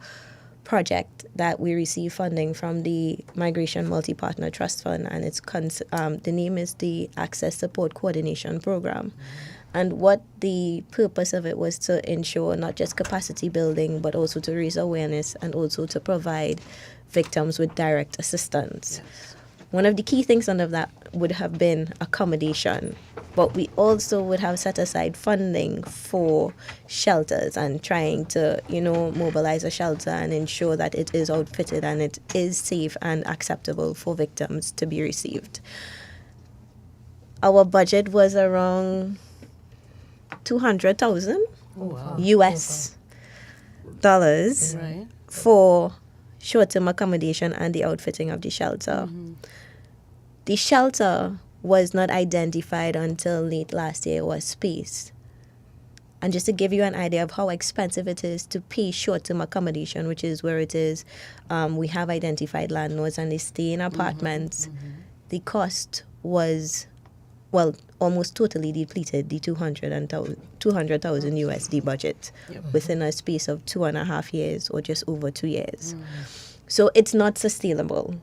Speaker 7: project that we receive funding from the Migration Multi-Partner Trust Fund, and the name is the Access Support Coordination Program. And what the purpose of it was to ensure not just capacity building, but also to raise awareness and also to provide victims with direct assistance. Yes. One of the key things under that would have been accommodation, but we also would have set aside funding for shelters and trying to, mobilize a shelter and ensure that it is outfitted and it is safe and acceptable for victims to be received. Our budget was around $200,000 US dollars for short-term accommodation and the outfitting of the shelter. Mm-hmm. The shelter was not identified until late last year. It was space. And just to give you an idea of how expensive it is to pay short-term accommodation, which is where it is, we have identified landlords and they stay in apartments. Mm-hmm. The cost was, almost totally depleted the $200,000 USD budget within a space of 2.5 years or just over 2 years. Mm. So it's not sustainable.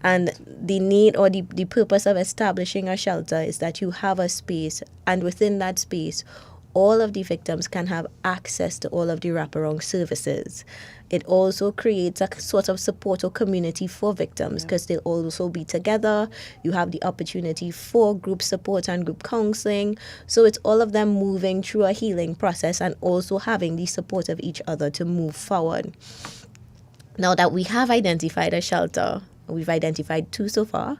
Speaker 7: And the need or the purpose of establishing a shelter is that you have a space, and within that space, all of the victims can have access to all of the wraparound services. It also creates a sort of support or community for victims because they'll also be together. You have the opportunity for group support and group counseling. So it's all of them moving through a healing process and also having the support of each other to move forward. Now that we have identified a shelter, we've identified 2 so far.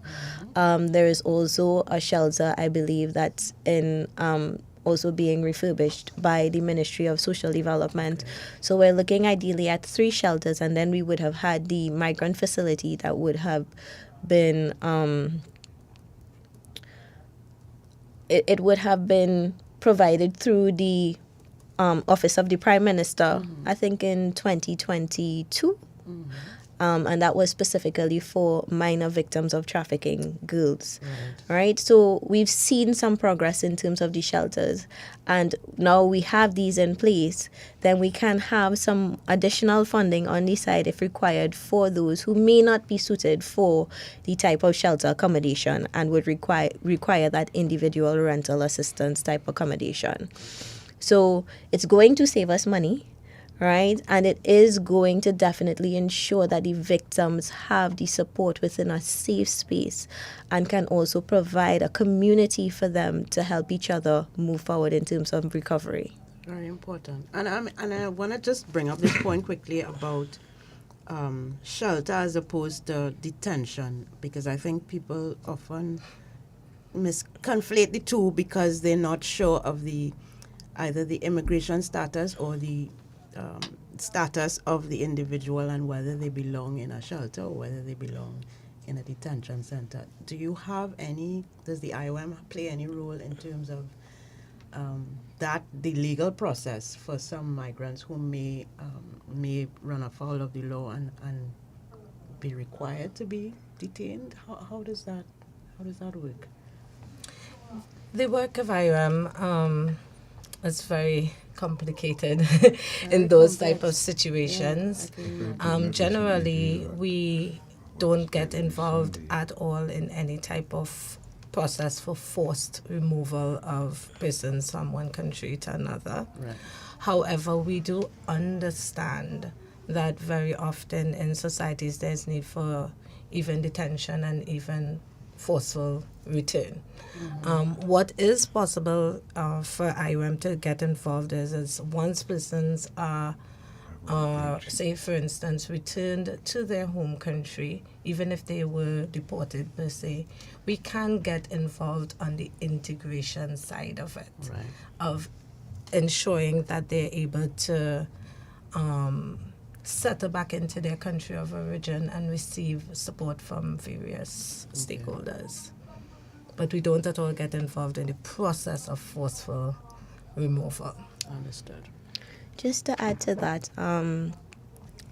Speaker 7: There is also a shelter, I believe, that's in also being refurbished by the Ministry of Social Development. So we're looking ideally at 3 shelters, and then we would have had the migrant facility that would have been, it would have been provided through the Office of the Prime Minister, I think in 2022. And that was specifically for minor victims of trafficking girls, right? So we've seen some progress in terms of the shelters, and now we have these in place. Then we can have some additional funding on the side if required for those who may not be suited for the type of shelter accommodation and would require that individual rental assistance type accommodation. So it's going to save us money, right? And it is going to definitely ensure that the victims have the support within a safe space and can also provide a community for them to help each other move forward in terms of recovery.
Speaker 6: Very important. And I want to just bring up this point quickly about shelter as opposed to detention, because I think people often conflate the two because they're not sure of either the immigration status or the status of the individual and whether they belong in a shelter or whether they belong in a detention center. Does the IOM play any role in terms of the legal process for some migrants who may run afoul of the law and be required to be detained? How does that work?
Speaker 8: The work of IOM is very complicated in those type of situations. Generally, we don't get involved at all in any type of process for forced removal of persons from one country to another.
Speaker 6: Right.
Speaker 8: However, we do understand that very often in societies there's need for even detention and even forceful return. What is possible for IOM to get involved is once persons are, say for instance, returned to their home country, even if they were deported per se, we can get involved on the integration side of it,
Speaker 6: Right.
Speaker 8: of ensuring that they're able to settle back into their country of origin and receive support from various stakeholders. But we don't at all get involved in the process of forceful removal.
Speaker 6: Understood.
Speaker 7: Just to add to that,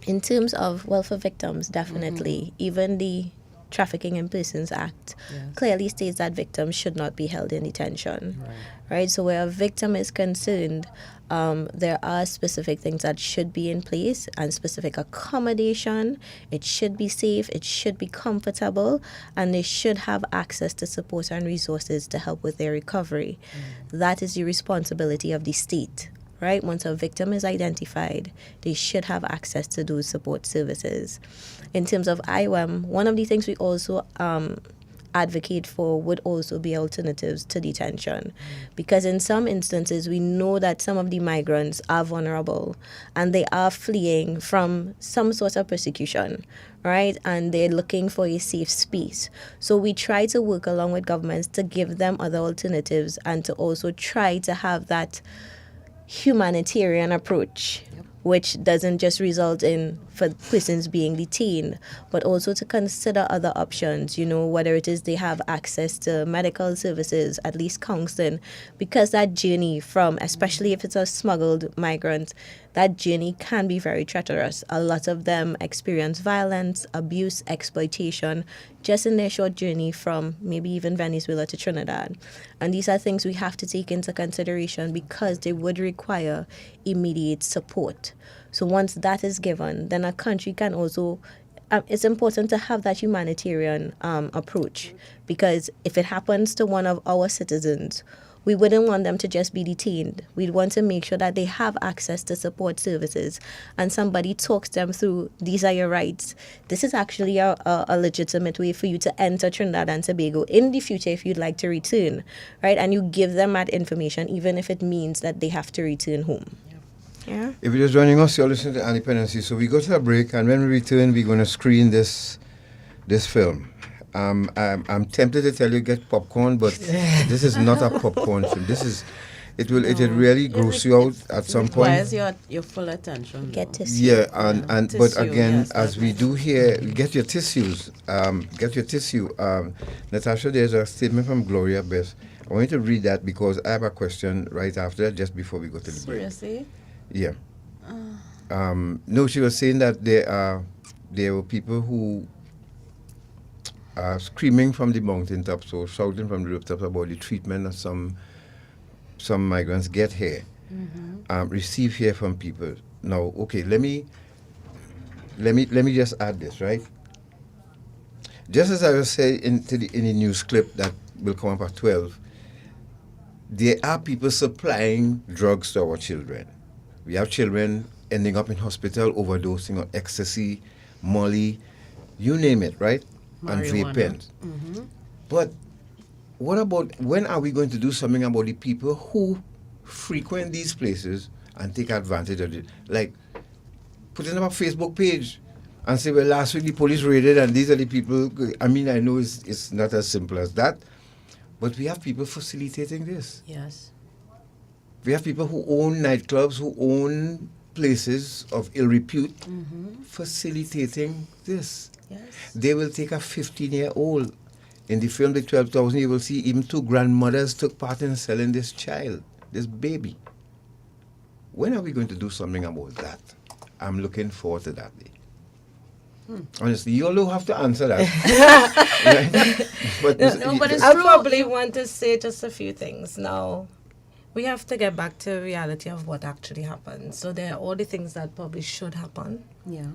Speaker 7: in terms of, well, for victims, definitely, even the Trafficking in Persons Act clearly states that victims should not be held in detention, right? So where a victim is concerned, there are specific things that should be in place and specific accommodation. It should be safe, it should be comfortable, and they should have access to support and resources to help with their recovery. That is the responsibility of the state. Right? Once a victim is identified, they should have access to those support services. In terms of IOM, one of the things we also advocate for would also be alternatives to detention. Because in some instances, we know that some of the migrants are vulnerable and they are fleeing from some sort of persecution, right? And they're looking for a safe space. So we try to work along with governments to give them other alternatives and to also try to have that humanitarian approach, which doesn't just result in for persons being detained, but also to consider other options, you know, whether it is they have access to medical services, at least counseling, because that journey from, especially if it's a smuggled migrant, that journey can be very treacherous. A lot of them experience violence, abuse, exploitation, just in their short journey from maybe even Venezuela to Trinidad. And these are things we have to take into consideration because they would require immediate support. So once that is given, then a country can also, it's important to have that humanitarian approach, because if it happens to one of our citizens, we wouldn't want them to just be detained. We'd want to make sure that they have access to support services and somebody talks them through, these are your rights. This is actually a legitimate way for you to enter Trinidad and Tobago in the future if you'd like to return, right? And you give them that information, even if it means that they have to return home. Yeah.
Speaker 1: If you're just joining us, you're listening to Dependency. So we go to a break, and when we return, we're going to screen this film. I'm tempted to tell you get popcorn, but this is not a popcorn film. It will really gross you out at some point.
Speaker 6: Requires your full attention.
Speaker 7: Get tissue.
Speaker 1: Yeah, and but
Speaker 6: Tissue,
Speaker 1: again,
Speaker 6: yes,
Speaker 1: as we do here, get your tissues. Get your tissue. Natasha, there's a statement from Gloria Best. I want you to read that because I have a question right after that, just before we go to the break.
Speaker 6: Seriously?
Speaker 1: Yeah. No, she was saying that there were people who are screaming from the mountaintops or shouting from the rooftops about the treatment that some migrants get here, receive here from people. Now, okay, let me just add this, right? Just as I was saying in the news clip that will come up at 12, there are people supplying drugs to our children. We have children ending up in hospital overdosing on ecstasy, molly, you name it, right? And vape pens. But what about, when are we going to do something about the people who frequent these places and take advantage of it? Like, putting up a Facebook page and say, well, last week the police raided and these are the people. I mean, I know it's not as simple as that, but we have people facilitating this.
Speaker 6: Yes.
Speaker 1: We have people who own nightclubs, who own places of ill repute, facilitating this.
Speaker 6: Yes.
Speaker 1: They will take a 15-year-old. In the film, The 12,000, you will see even two grandmothers took part in selling this child, this baby. When are we going to do something about that? I'm looking forward to that day. Honestly, you all don't have to answer that. Right?
Speaker 8: But it's I probably want to say just a few things now. We have to get back to reality of what actually happened. So there are all the things that probably should happen.
Speaker 6: Yeah.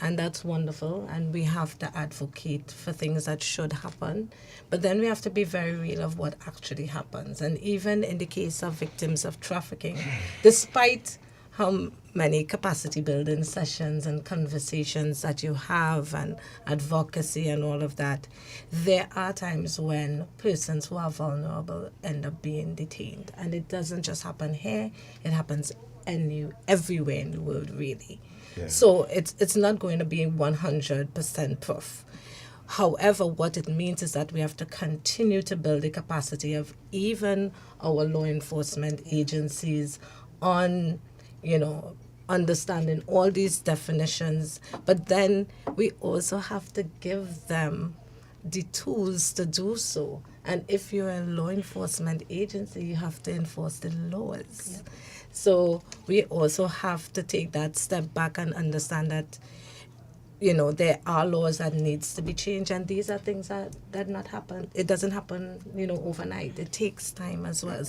Speaker 8: And that's wonderful, and we have to advocate for things that should happen. But then we have to be very real of what actually happens. And even in the case of victims of trafficking, despite how many capacity building sessions and conversations that you have and advocacy and all of that, there are times when persons who are vulnerable end up being detained. And it doesn't just happen here, it happens everywhere in the world, really. Yeah. So it's not going to be 100% proof. However, what it means is that we have to continue to build the capacity of even our law enforcement agencies on, understanding all these definitions. But then we also have to give them the tools to do so. And if you're a law enforcement agency, you have to enforce the laws. Yep. So we also have to take that step back and understand that, there are laws that needs to be changed, and these are things that not happen. It doesn't happen, overnight. It takes time as well.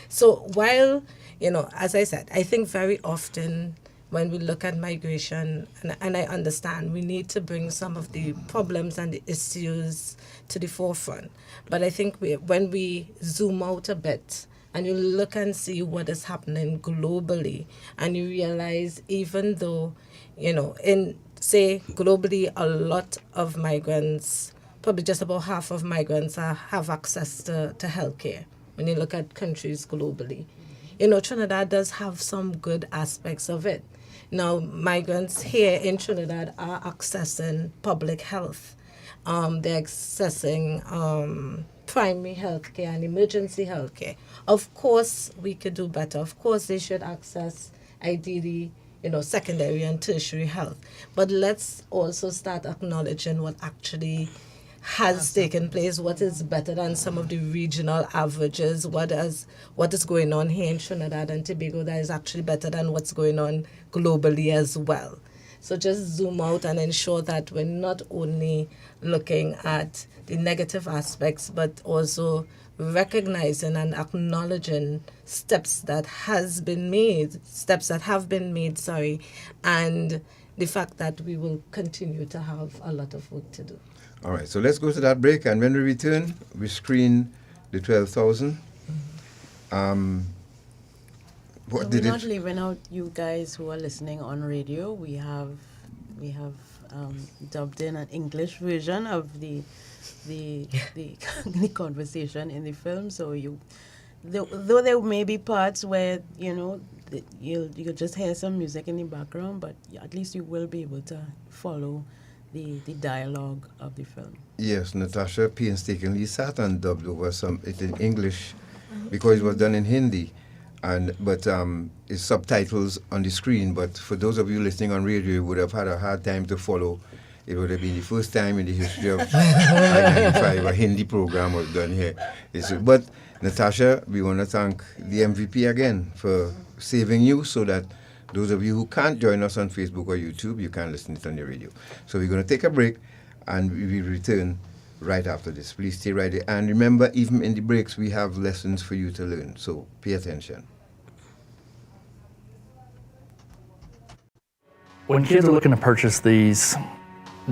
Speaker 8: So while, as I said, I think very often when we look at migration, and I understand we need to bring some of the problems and the issues to the forefront. But I think when we zoom out a bit, and you look and see what is happening globally, and you realize even though, globally, a lot of migrants, probably just about half of migrants have access to healthcare when you look at countries globally. Trinidad does have some good aspects of it. Now, migrants here in Trinidad are accessing public health. They're accessing primary health care and emergency health care. Of course, we could do better. Of course, they should access, ideally, secondary and tertiary health. But let's also start acknowledging what actually has taken place, what is better than some of the regional averages, what is going on here in Trinidad and Tobago that is actually better than what's going on globally as well. So just zoom out and ensure that we're not only looking at the negative aspects, but also recognizing and acknowledging steps that have been made, and the fact that we will continue to have a lot of work to do.
Speaker 1: All right, so let's go to that break, and when we return, we screen the 12,000.
Speaker 6: We're not leaving out you guys who are listening on radio. We have dubbed in an English version of the conversation in the film. So though there may be parts where you'll just hear some music in the background, but at least you will be able to follow the dialogue of the film.
Speaker 1: Yes, Natasha painstakingly sat and dubbed over it in English because it was done in Hindi. But it's subtitles on the screen. But for those of you listening on radio, you would have had a hard time to follow. It would have been the first time in the history of I-95 a Hindi program was done here. But Natasha, we want to thank the MVP again for saving you so that those of you who can't join us on Facebook or YouTube, you can listen to it on the radio. So we're going to take a break, and we will return right after this. Please stay right there. And remember, even in the breaks, we have lessons for you to learn. So pay attention.
Speaker 14: When kids are looking to purchase these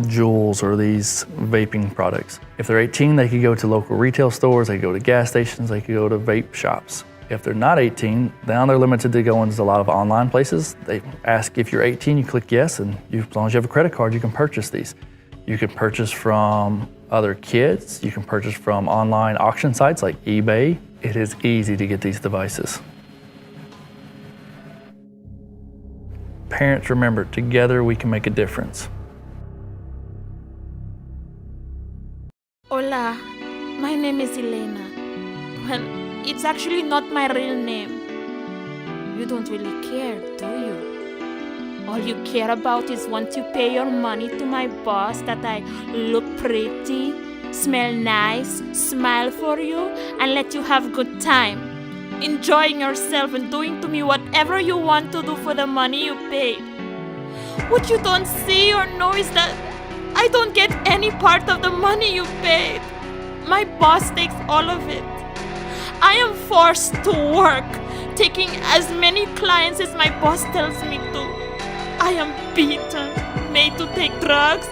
Speaker 14: jewels or these vaping products, if they're 18, they could go to local retail stores, they could go to gas stations, they could go to vape shops. If they're not 18, now they're limited to going to a lot of online places. They ask if you're 18, you click yes, and as long as you have a credit card, you can purchase these. You can purchase from other kids, you can purchase from online auction sites like eBay. It is easy to get these devices. Parents, remember, together we can make a difference.
Speaker 15: Hola, my name is Elena. Well, it's actually not my real name. You don't really care, do you? All you care about is once you pay your money to my boss that I look pretty, smell nice, smile for you, and let you have good time, enjoying yourself and doing to me whatever you want to do for the money you paid. What you don't see or know is that I don't get any part of the money you paid. My boss takes all of it. I am forced to work, taking as many clients as my boss tells me to. I am beaten, made to take drugs,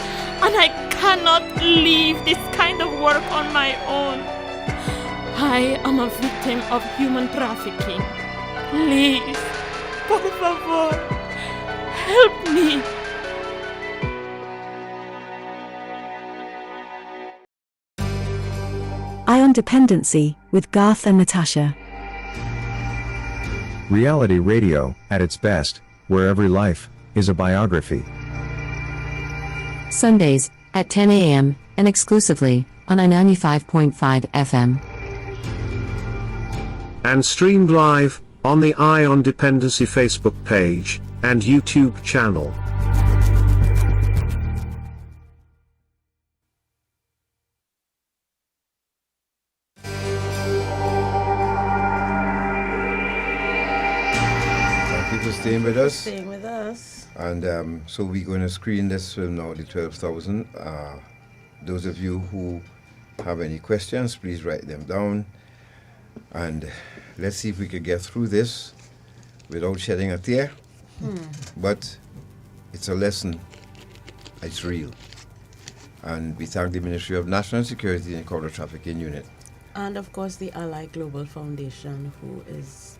Speaker 15: and I cannot leave this kind of work on my own. I am a victim of human trafficking. Please, por favor, help me.
Speaker 2: Ion Dependency with Garth and Natasha.
Speaker 3: Reality radio, at its best, where every life is a biography.
Speaker 4: Sundays at 10 a.m. and exclusively on 95.5 FM.
Speaker 5: And streamed live on the Ion Dependency Facebook page and YouTube channel.
Speaker 1: Staying with us.
Speaker 6: Staying with us.
Speaker 1: And so we're going to screen this film now, the 12,000. Those of you who have any questions, please write them down. And let's see if we can get through this without shedding a tear. But it's a lesson. It's real. And we thank the Ministry of National Security and Counter Trafficking Unit.
Speaker 6: And of course the Ally Global Foundation,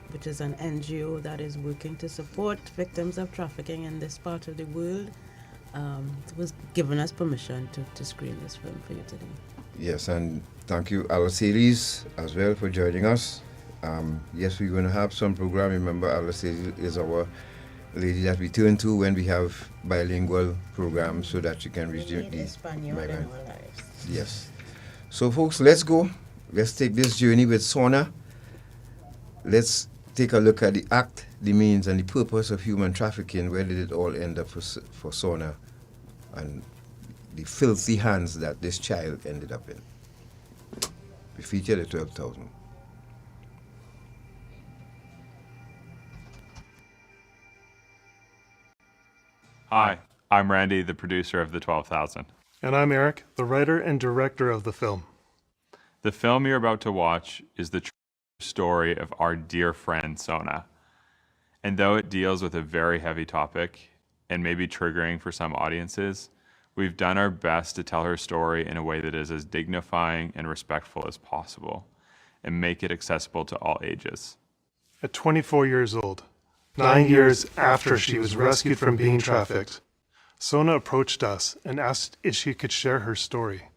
Speaker 6: which is an NGO that is working to support victims of trafficking in this part of the world, was given us permission to screen this film for you today.
Speaker 1: Yes, and thank you, Alice as well, for joining us. Yes, we're going to have some program. Remember, Alice is our lady that we turn to when we have bilingual programs so that you can reach the migrant. Yes. So, folks, let's go. Let's take this journey with SONA. Let's take a look at the act, the means, and the purpose of human trafficking. Where did it all end up for SONA, and the filthy hands that this child ended up in? We feature the 12,000.
Speaker 16: Hi, I'm Randy, the producer of the 12,000.
Speaker 17: And I'm Eric, the writer and director of the film.
Speaker 16: The film you're about to watch is the true story of our dear friend Sona. And though it deals with a very heavy topic and may be triggering for some audiences, we've done our best to tell her story in a way that is as dignifying and respectful as possible and make it accessible to all ages.
Speaker 17: At 24 years old, 9 years after she was rescued from being trafficked, Sona approached us and asked if she could share her story.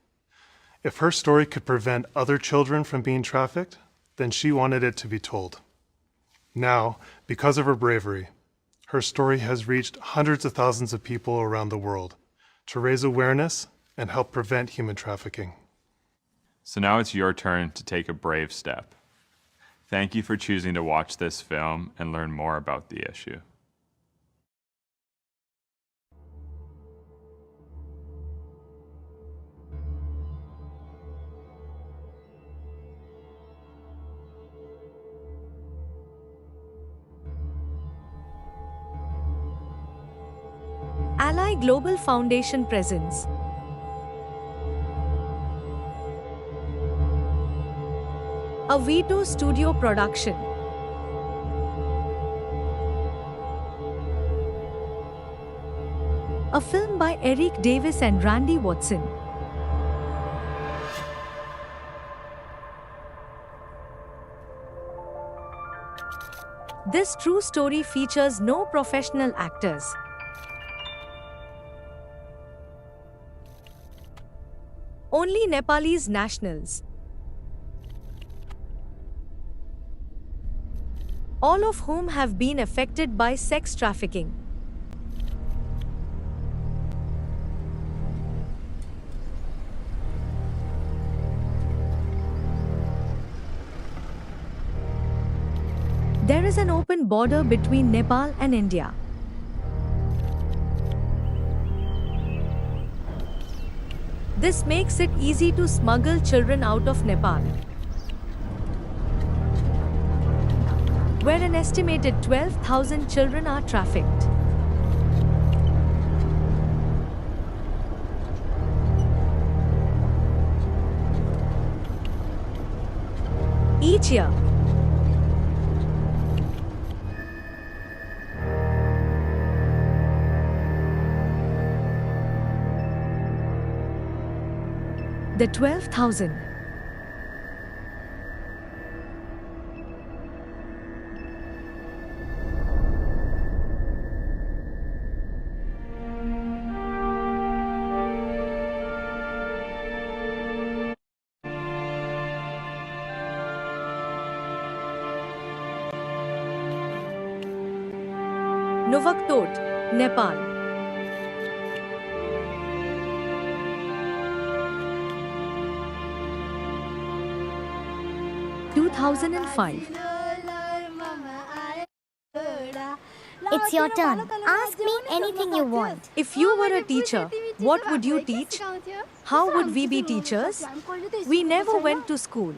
Speaker 17: If her story could prevent other children from being trafficked, then she wanted it to be told. Now, because of her bravery, her story has reached hundreds of thousands of people around the world to raise awareness and help prevent human trafficking.
Speaker 16: So now it's your turn to take a brave step. Thank you for choosing to watch this film and learn more about the issue.
Speaker 18: Ally Global Foundation presents a Vito Studio production. A film by Eric Davis and Randy Watson. This true story features no professional actors. Only Nepalese nationals. All of whom have been affected by sex trafficking. There is an open border between Nepal and India. This makes it easy to smuggle children out of Nepal, where an estimated 12,000 children are trafficked. Each year, The 12,000. Novaktot, Nepal.
Speaker 19: It's your turn. Ask me anything you want.
Speaker 18: If you were a teacher, what would you teach? How would we be teachers? We never went to school.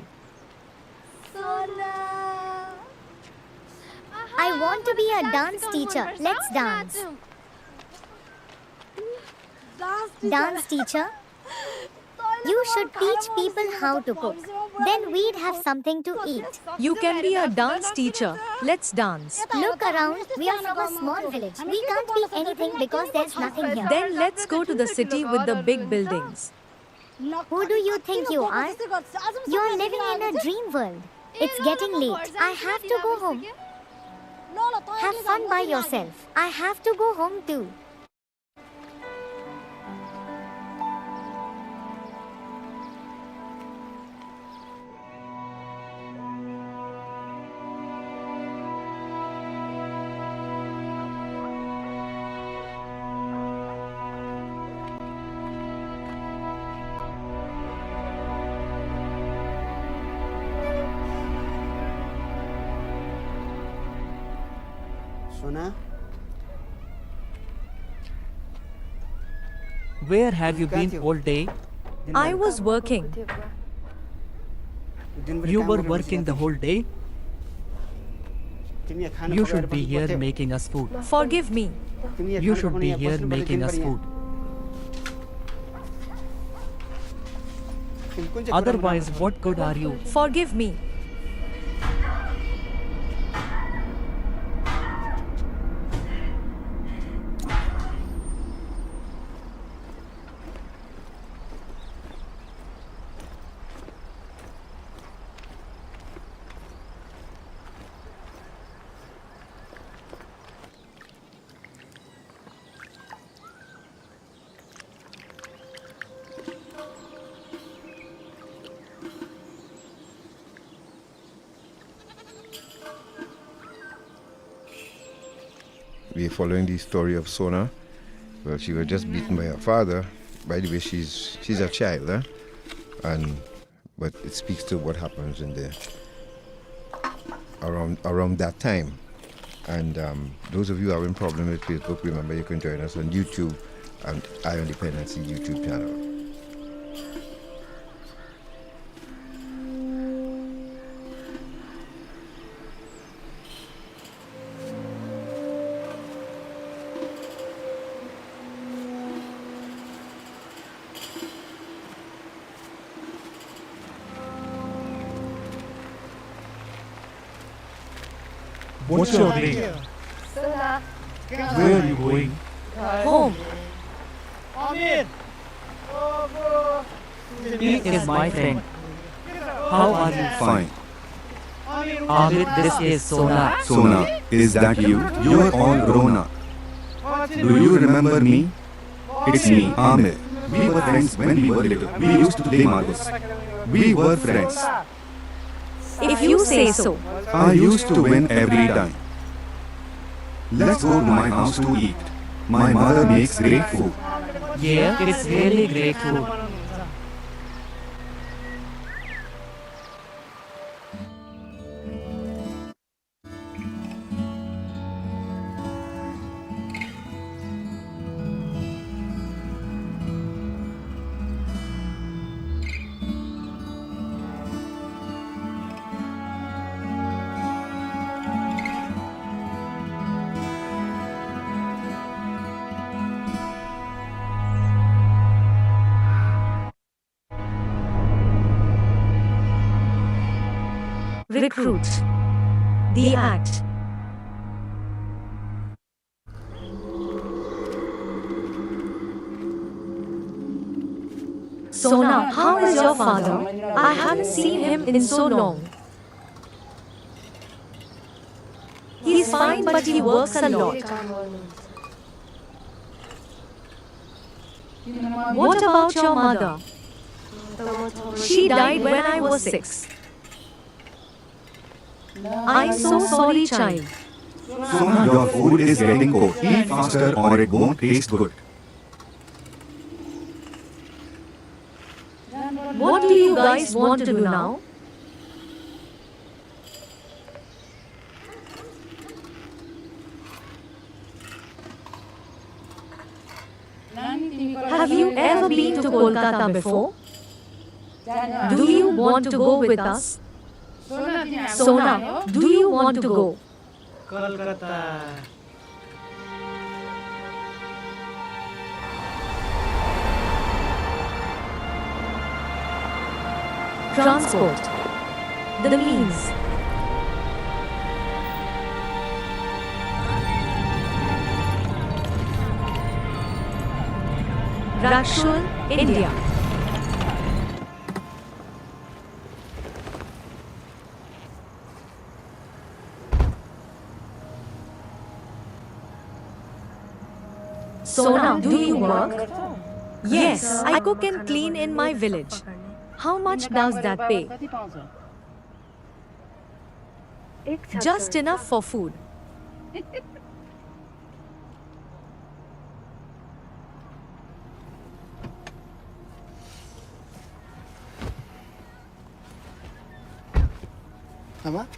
Speaker 19: I want to be a dance teacher. Let's dance. Dance teacher? You should teach people how to cook. Then we'd have something to eat.
Speaker 18: You can be a dance teacher. Let's dance.
Speaker 19: Look around. We are from a small village. We can't be anything because there's nothing here.
Speaker 18: Then let's go to the city with the big buildings.
Speaker 19: Who do you think you are? You're living in a dream world. It's getting late. I have to go home. Have fun by yourself. I have to go home too.
Speaker 20: Sona?
Speaker 21: Where have you been all day?
Speaker 18: I was working.
Speaker 21: You were working the whole day? You should be here making us food.
Speaker 18: Forgive me.
Speaker 21: You should be here making us food. Otherwise, what good are you?
Speaker 18: Forgive me.
Speaker 1: We're following the story of Sona. Well, she was just beaten by her father. By the way, she's a child, but it speaks to what happens in the around that time. And those of you having problem with Facebook, remember you can join us on YouTube and Eye on Dependency YouTube channel.
Speaker 21: What's your name? Where are you going?
Speaker 18: Home.
Speaker 21: He is my friend. How are you?
Speaker 22: Fine.
Speaker 21: Amit, this is Sona.
Speaker 22: Sona, is that you? You are all grown up. Do you remember me? It's me, Amit. We were friends when we were little. We used to play marbles. We were friends.
Speaker 18: If you say so.
Speaker 22: I used to win every time. Let's go to my house to eat. My mother makes great food.
Speaker 21: Yeah, it's really great food.
Speaker 18: Recruit. The act. Sona, how is your father? I haven't seen him in so long. He's fine, but he works a lot. What about your mother? She died when I was 6. I'm so sorry, child.
Speaker 22: Sona, your food is getting cold. Eat faster or it won't taste good.
Speaker 18: What do you guys want to do now? Have you ever been to Kolkata before? Do you want to go with us? Sona, do you want to go?
Speaker 21: Kolkata.
Speaker 18: Transport. The means. Referral, India. Sona, do you work? Yes, I cook and clean in my village. How much does that pay? Just enough for food.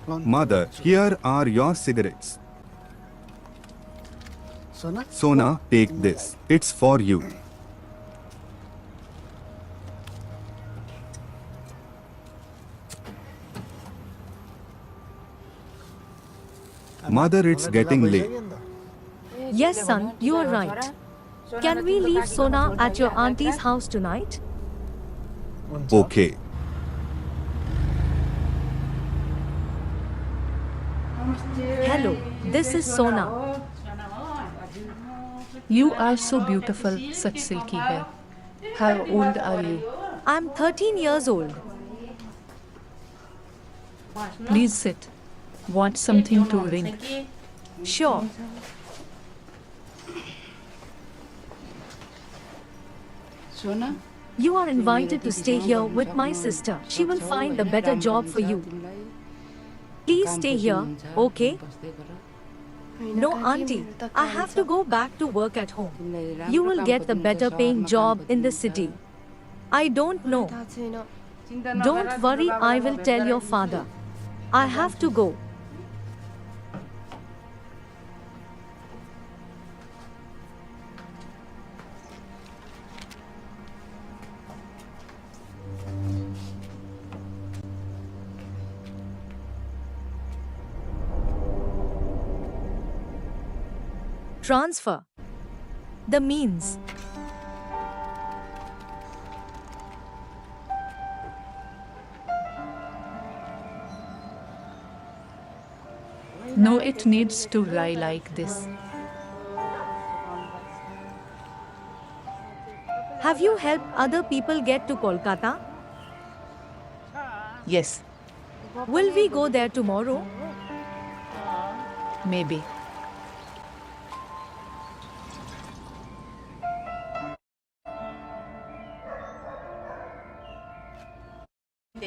Speaker 22: Mother, here are your cigarettes. Sona, take this. It's for you. Mother, it's getting late.
Speaker 18: Yes, son, you are right. Can we leave Sona at your auntie's house tonight?
Speaker 22: Okay.
Speaker 18: Hello, this is Sona.
Speaker 9: You are so beautiful, such silky hair. How old are you?
Speaker 18: I'm 13 years old.
Speaker 9: Please sit. Want something to drink?
Speaker 18: Sure. You are invited to stay here with my sister. She will find a better job for you. Please stay here, okay? No, auntie. I have to go back to work at home. You will get the better paying job in the city. I don't know. Don't worry, I will tell your father. I have to go. Transfer. The means.
Speaker 9: No, it needs to lie like this.
Speaker 18: Have you helped other people get to Kolkata?
Speaker 9: Yes,
Speaker 18: Will we go there tomorrow?
Speaker 9: maybe.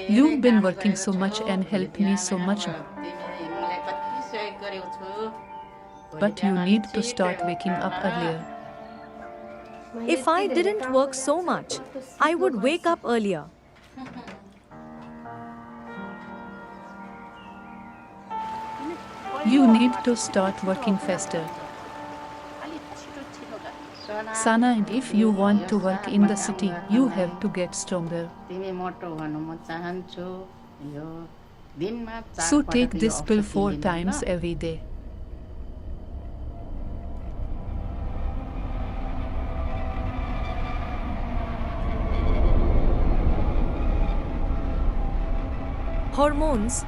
Speaker 9: You've been working so much and helped me so much. But you need to start waking up earlier.
Speaker 18: If I didn't work so much, I would wake up earlier.
Speaker 9: You need to start working faster. Sana, if you want to work in the city, you have to get stronger. So take this pill 4 times every day.
Speaker 18: Hormones.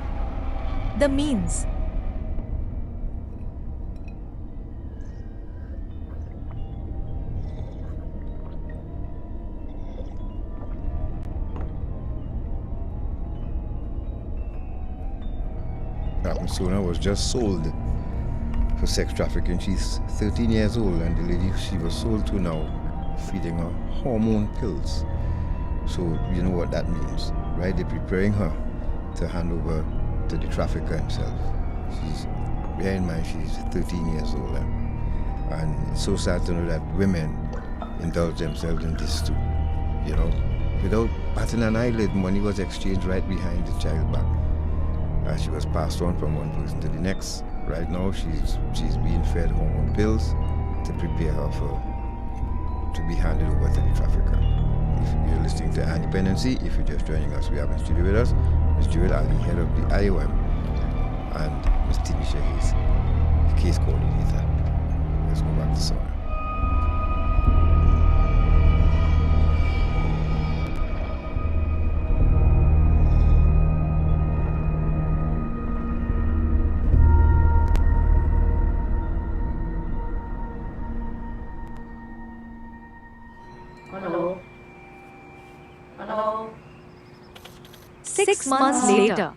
Speaker 18: The means.
Speaker 1: happened. Sona was just sold for sex trafficking. She's 13 years old, and the lady she was sold to now feeding her hormone pills. So you know what that means, right? They're preparing her to hand over to the trafficker himself. Bear in mind, she's 13 years old. And it's so sad to know that women indulge themselves in this too. You know, without batting an eyelid, money was exchanged right behind the child's back. She was passed on from one person to the next. Right now, she's being fed hormone pills to prepare her to be handed over to the trafficker. If you're listening to Dependency, if you're just joining us, we have in studio with us Ms. Jewel Ali, head of the IOM, and Ms. Tinestia Haynes, the case coordinator. Let's go back to Sona.
Speaker 18: Hello. Hello. 6 months later.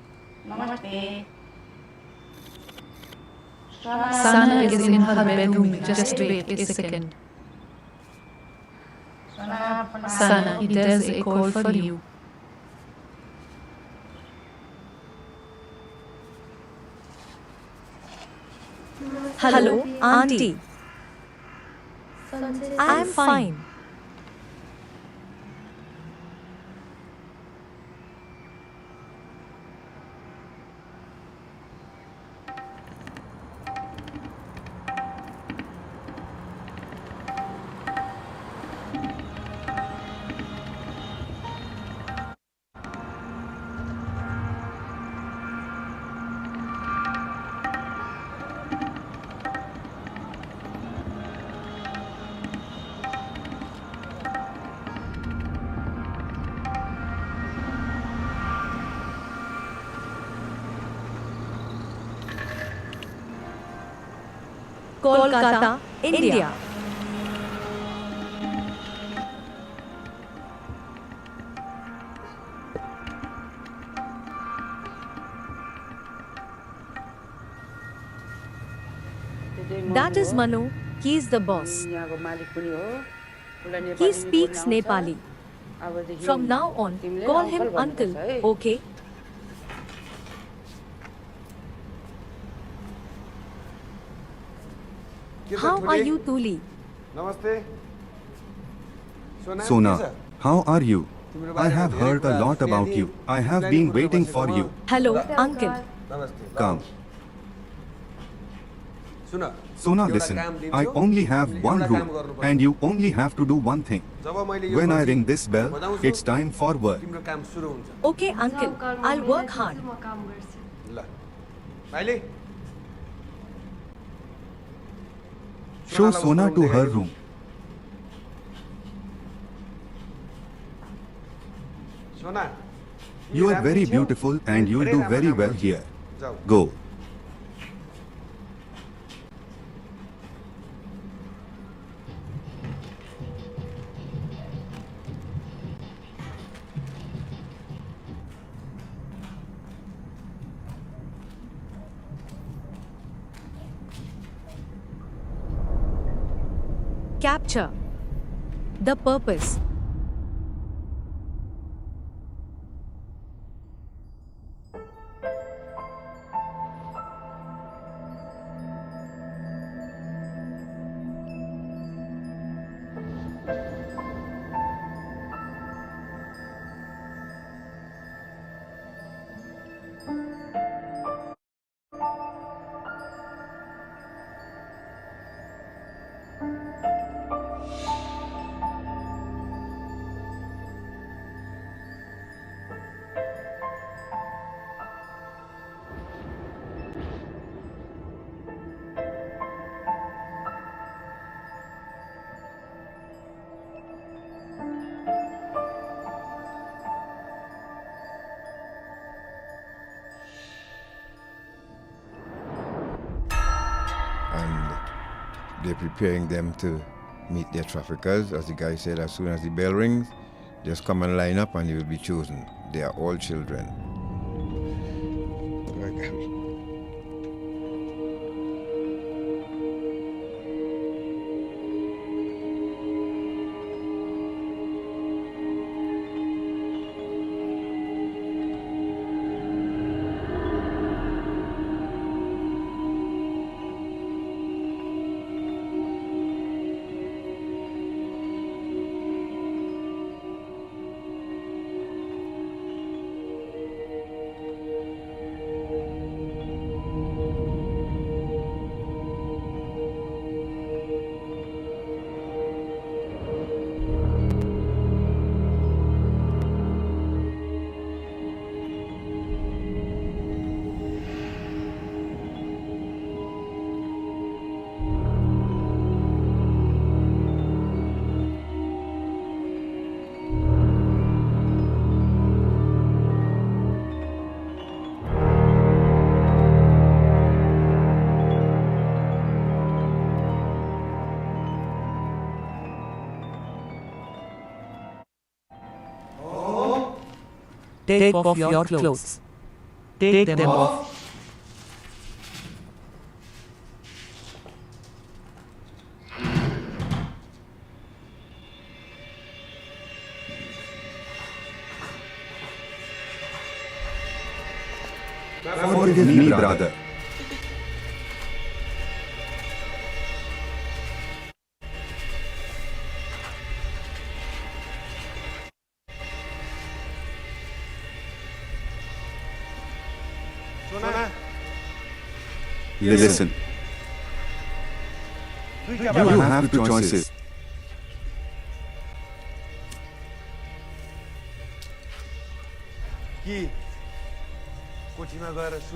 Speaker 9: Sana is in her bedroom. Just wait a second. Sana, it is a call for you.
Speaker 18: Hello, Auntie. I'm fine. Kolkata, India. That is Manu. He's the boss. He speaks Nepali. From now on, call him uncle, okay? How are you, Tuli?
Speaker 22: Namaste. Sona, how are you? I have heard a lot about you. I have been waiting for you.
Speaker 18: Hello, uncle.
Speaker 22: Come. Sona, listen. I only have one rule, and you only have to do one thing. When I ring this bell, it's time for work.
Speaker 18: Okay, uncle. I'll work hard.
Speaker 22: Show Sona to her room. You are very beautiful and you'll do very well here. Go.
Speaker 18: Capture. The purpose.
Speaker 1: They're preparing them to meet their traffickers. As the guy said, as soon as the bell rings, just come and line up and you will be chosen. They are all children.
Speaker 10: Take off your clothes. Take them off.
Speaker 22: Forgive me, brother. Listen. You have two choices.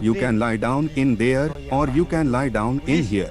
Speaker 22: You can lie down in there or you can lie down in here.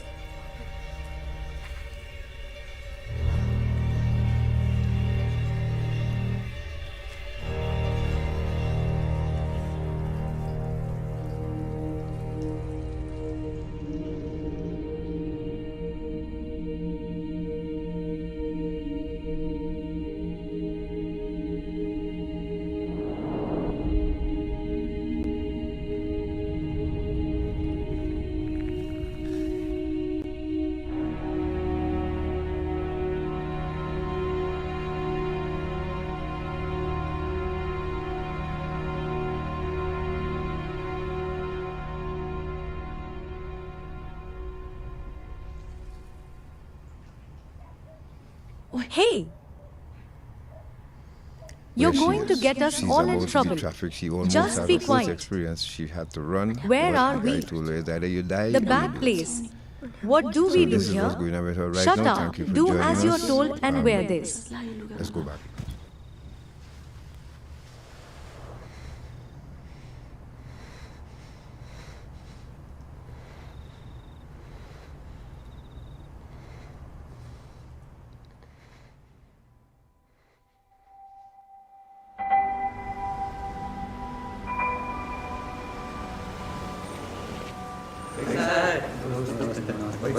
Speaker 18: Hey! You're going to get us all in trouble. Just be quiet.
Speaker 1: Experience. She had to run.
Speaker 18: Where are we? The bad place. What do we do here? Shut up. Do as you're told and wear this.
Speaker 1: Let's go back.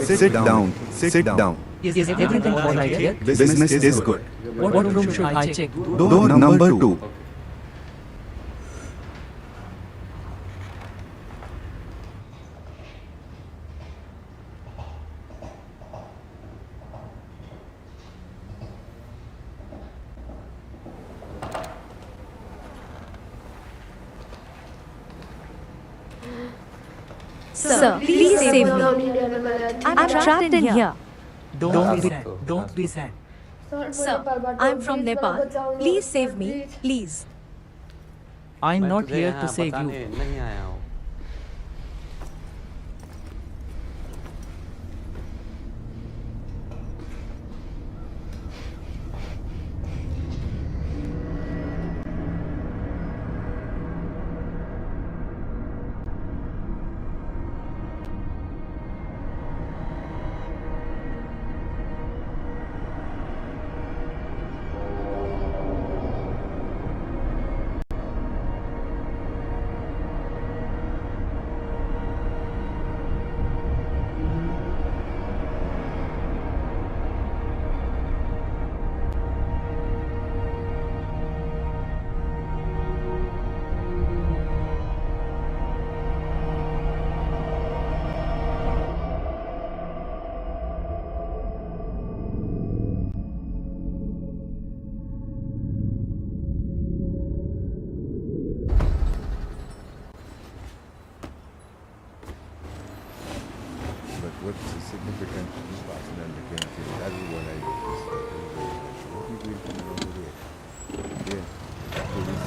Speaker 22: Sit down. Sit down.
Speaker 10: Is everything all right here?
Speaker 22: Business is good.
Speaker 10: What room should I check?
Speaker 22: Door number 2.
Speaker 18: Sir, please save me. I'm trapped in here.
Speaker 10: Don't be sad.
Speaker 18: Sir, I'm from Nepal. Please save me, please.
Speaker 10: I'm not here to save you.
Speaker 1: What's the significance of this person and the benefit? That is what I noticed. What are you doing coming over there? Yeah, police.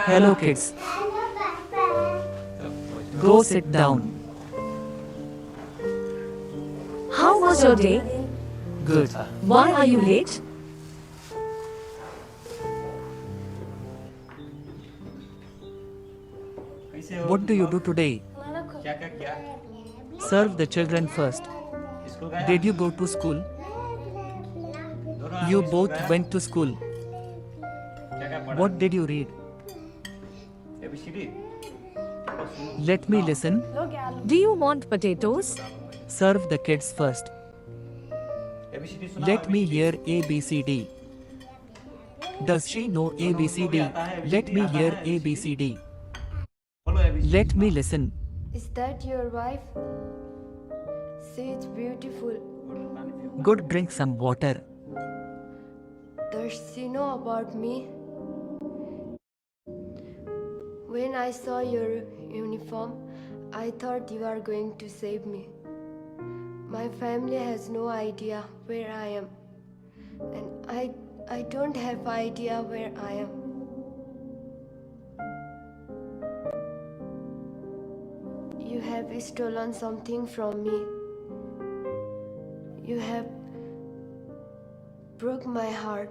Speaker 10: Hello, kids. Go sit down.
Speaker 18: How was your day?
Speaker 10: Good.
Speaker 18: Why are you late?
Speaker 10: What do you do today? Serve the children first. Did you go to school? You both went to school. What did you read? Let me listen.
Speaker 18: Do you want potatoes?
Speaker 10: Serve the kids first. Let me hear ABCD. Does she know ABCD? Let me hear ABCD. Let me listen.
Speaker 11: Is that your wife? See, it's beautiful.
Speaker 10: Good, drink some water.
Speaker 11: Does she know about me? When I saw your uniform, I thought you are going to save me. My family has no idea where I am, and I don't have idea where I am. You have stolen something from me. You have broke my heart.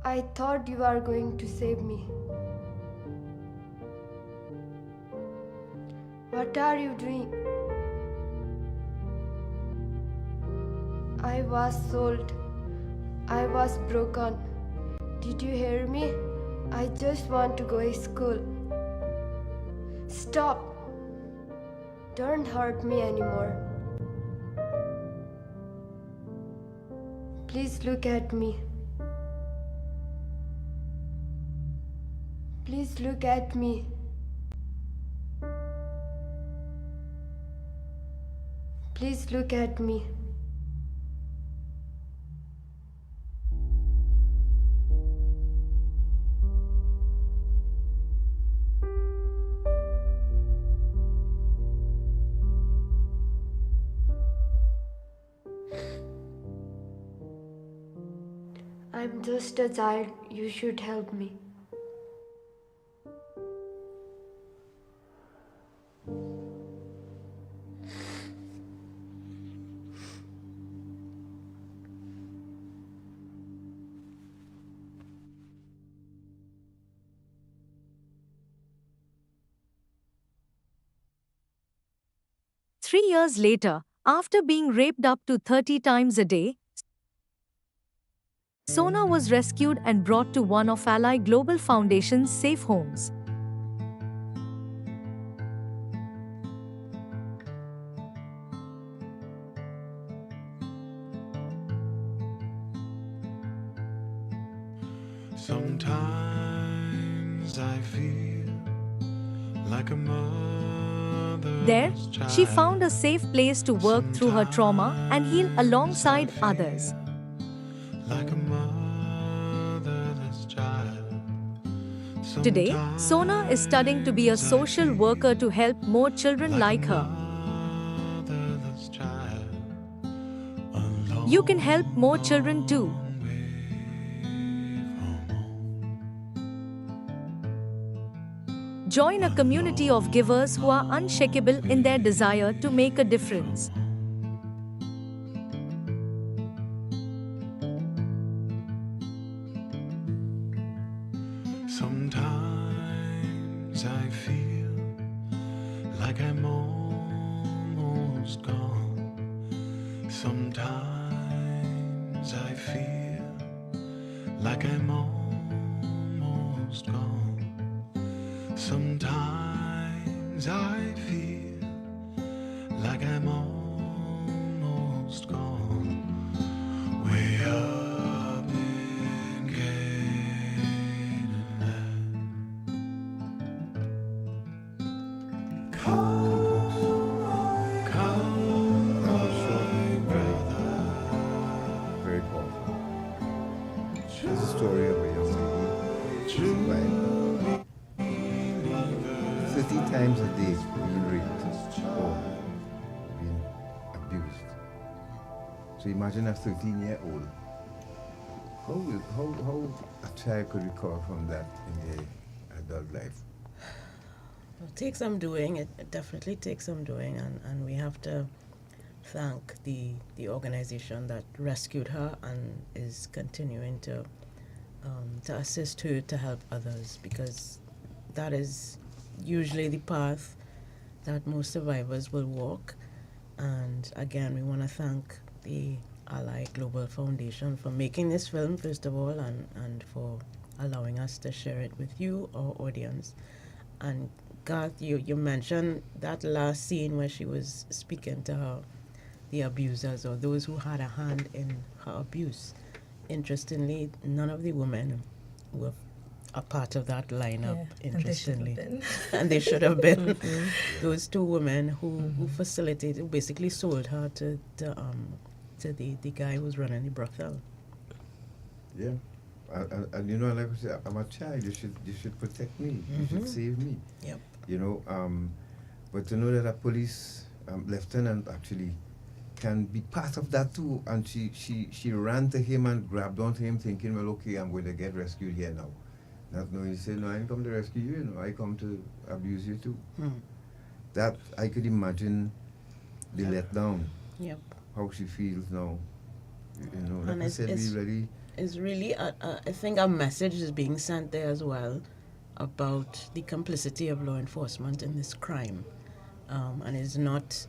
Speaker 11: I thought you were going to save me. What are you doing? I was sold. I was broken. Did you hear me? I just want to go to school. Stop. Don't hurt me anymore. Please look at me. Please look at me. Please look at me. I'm just a child. You should help me.
Speaker 18: Three years later, after being raped up to 30 times a day, Sona was rescued and brought to one of Ally Global Foundation's safe homes.
Speaker 12: Sometimes I feel like a mother's
Speaker 18: There, she
Speaker 12: child.
Speaker 18: found a safe place to work through her trauma and heal alongside others.
Speaker 12: Like a motherless child.
Speaker 18: Today, Sona is studying to be a social worker to help more children like her.
Speaker 12: Motherless child.
Speaker 18: You can help more children too. Join a community of givers who are unshakable in their desire to make a difference.
Speaker 12: Sometimes I feel like I'm almost gone. Sometimes I feel like I'm almost gone. Sometimes I feel like I'm almost gone. Way up in
Speaker 1: Very powerful. It's a story of a young lady who's 30 times a day being raped or being abused. So imagine a 13-year-old. How a child could recover from that in their adult life?
Speaker 6: It takes some doing. It definitely takes some doing, and we have to thank the organization that rescued her and is continuing to assist her to help others, because that is usually the path that most survivors will walk. And again, we want to thank the Ally Global Foundation for making this film, first of all, and for allowing us to share it with you, our audience. And Garth, you mentioned that last scene where she was speaking to the abusers or those who had a hand in her abuse. Interestingly, none of the women were a part of that lineup, interestingly. And they should have been.
Speaker 8: Mhm.
Speaker 6: Those two women who facilitated, who basically sold her to the guy who's running the brothel.
Speaker 1: Yeah. And you know, like I said, I'm a child. You should protect me. You should save me.
Speaker 6: Yep.
Speaker 1: You know, but to know that a police lieutenant actually can be part of that too, and she ran to him and grabbed onto him, thinking, well, okay, I'm going to get rescued here now. Not knowing, he said, no, I didn't come to rescue you. You know, I come to abuse you too. That I could imagine the letdown.
Speaker 6: Yep.
Speaker 1: How she feels now. You know, like
Speaker 6: And
Speaker 1: I said, we really.
Speaker 6: It's really, I think a message is being sent there as well about the complicity of law enforcement in this crime. And it's not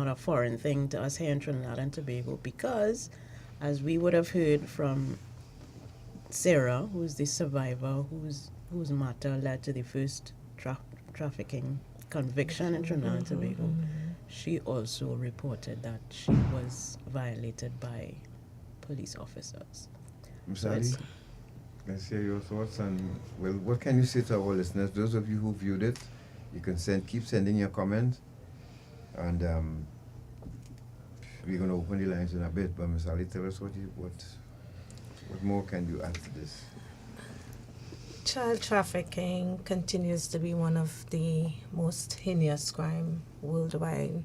Speaker 6: a foreign thing to us here in Trinidad and Tobago, because as we would have heard from Sarah, who's the survivor whose matter led to the first trafficking conviction in Trinidad and Tobago, she also reported that she was violated by police officers.
Speaker 1: Ms. Ali, let's hear your thoughts, and well, what can you say to our listeners? Those of you who viewed it, you can keep sending your comments, and we're going to open the lines in a bit. But Ms. Ali, tell us what more can you add to this?
Speaker 8: Child trafficking continues to be one of the most heinous crime worldwide.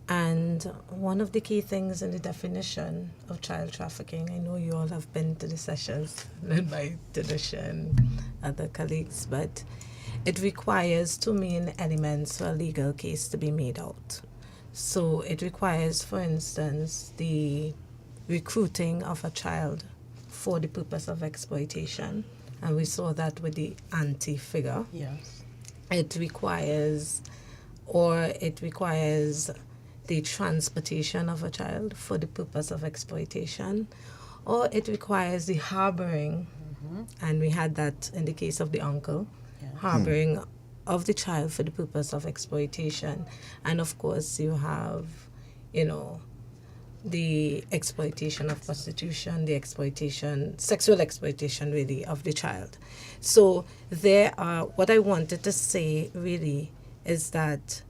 Speaker 8: And one of the key things in the definition of child trafficking, I know you all have been to the sessions led by Tanisha and other colleagues, but it requires two main elements for a legal case to be made out. So it requires, for instance, the recruiting of a child for the purpose of exploitation. And we saw that with the auntie figure.
Speaker 6: Yes.
Speaker 8: It requires the transportation of a child for the purpose of exploitation, or it requires the harboring, and we had that in the case of the uncle, harboring of the child for the purpose of exploitation. And of course you have, the exploitation of prostitution, the sexual exploitation really of the child. So what I wanted to say really is that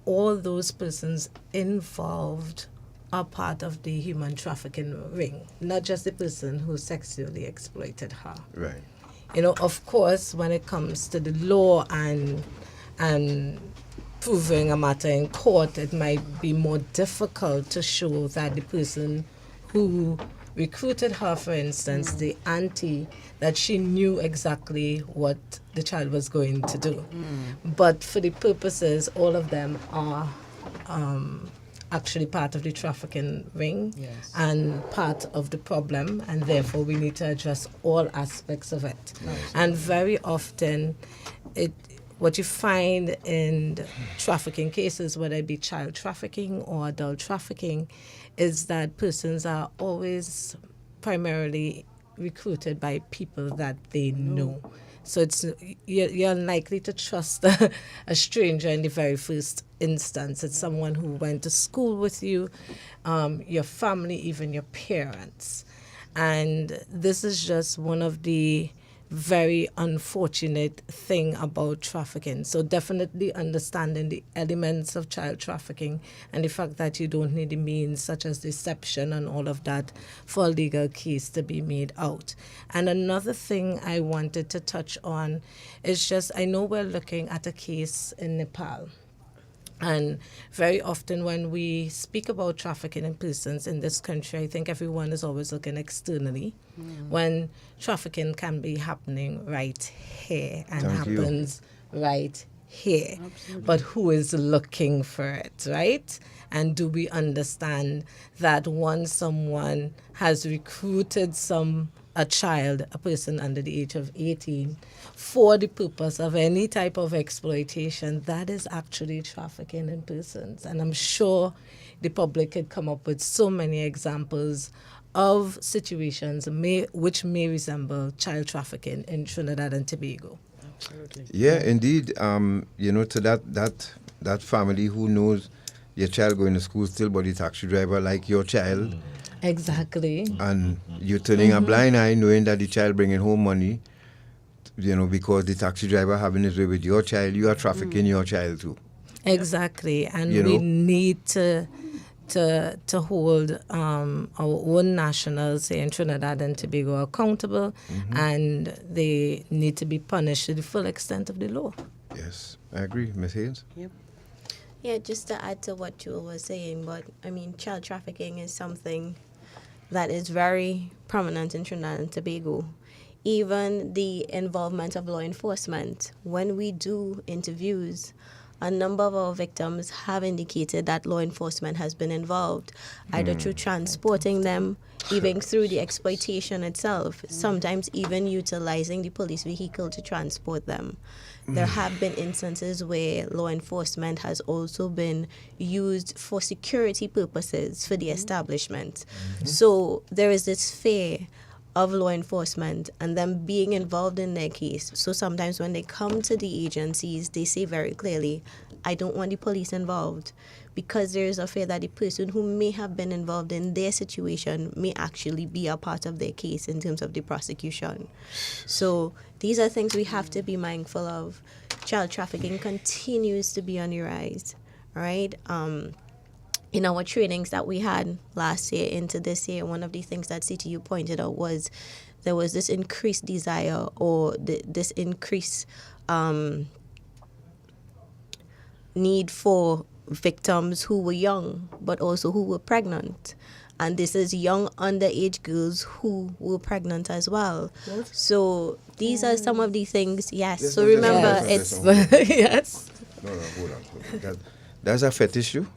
Speaker 8: all those persons involved are part of the human trafficking ring, not just the person who sexually exploited her.
Speaker 1: Right.
Speaker 8: Of course, when it comes to the law and proving a matter in court, it might be more difficult to show that the person who recruited her, for instance, the auntie, that she knew exactly what the child was going to do. But for the purposes, all of them are actually part of the trafficking ring and part of the problem, and therefore we need to address all aspects of it. And very often, what you find in trafficking cases, whether it be child trafficking or adult trafficking, is that persons are always primarily recruited by people that they know. So you're unlikely to trust a stranger in the very first instance. It's someone who went to school with you, your family, even your parents. And this is just one of the very unfortunate thing about trafficking. So definitely understanding the elements of child trafficking and the fact that you don't need the means such as deception and all of that for a legal case to be made out. And another thing I wanted to touch on is just, I know we're looking at a case in Nepal. And very often when we speak about trafficking in persons in this country, I think everyone is always looking externally when trafficking can be happening right here and happens right here.
Speaker 6: Absolutely.
Speaker 8: But who is looking for it, right? And do we understand that once someone has recruited some a child, a person under the age of 18, for the purpose of any type of exploitation, that is actually trafficking in persons. And I'm sure the public could come up with so many examples of situations which may resemble child trafficking in Trinidad and Tobago.
Speaker 6: Absolutely.
Speaker 1: Yeah, indeed. To that family who knows your child going to school still, but the taxi driver like your child.
Speaker 8: Exactly.
Speaker 1: And you're turning a blind eye knowing that the child bringing home money, because the taxi driver having his way with your child, you are trafficking your child too.
Speaker 8: Exactly. And we need to hold our own nationals in Trinidad and Tobago accountable, and they need to be punished to the full extent of the law.
Speaker 1: Yes, I agree. Ms. Haynes?
Speaker 6: Yep.
Speaker 7: Yeah, just to add to what Jewel was saying, but I mean, child trafficking is something that is very prominent in Trinidad and Tobago. Even the involvement of law enforcement. When we do interviews, a number of our victims have indicated that law enforcement has been involved, either through transporting them, even through the exploitation itself, sometimes even utilizing the police vehicle to transport them. There have been instances where law enforcement has also been used for security purposes for the establishment. So there is this fear of law enforcement and them being involved in their case. So sometimes when they come to the agencies, they say very clearly, I don't want the police involved, because there is a fear that the person who may have been involved in their situation may actually be a part of their case in terms of the prosecution. So these are things we have to be mindful of. Child trafficking continues to be on the rise, right? In our trainings that we had last year into this year, one of the things that CTU pointed out was there was this increased desire or this increased need for victims who were young, but also who were pregnant. And this is young underage girls who were pregnant as well. What? So these are some of the things, yes. So remember, it's... Yes.
Speaker 1: No, hold on. That's a fetish too?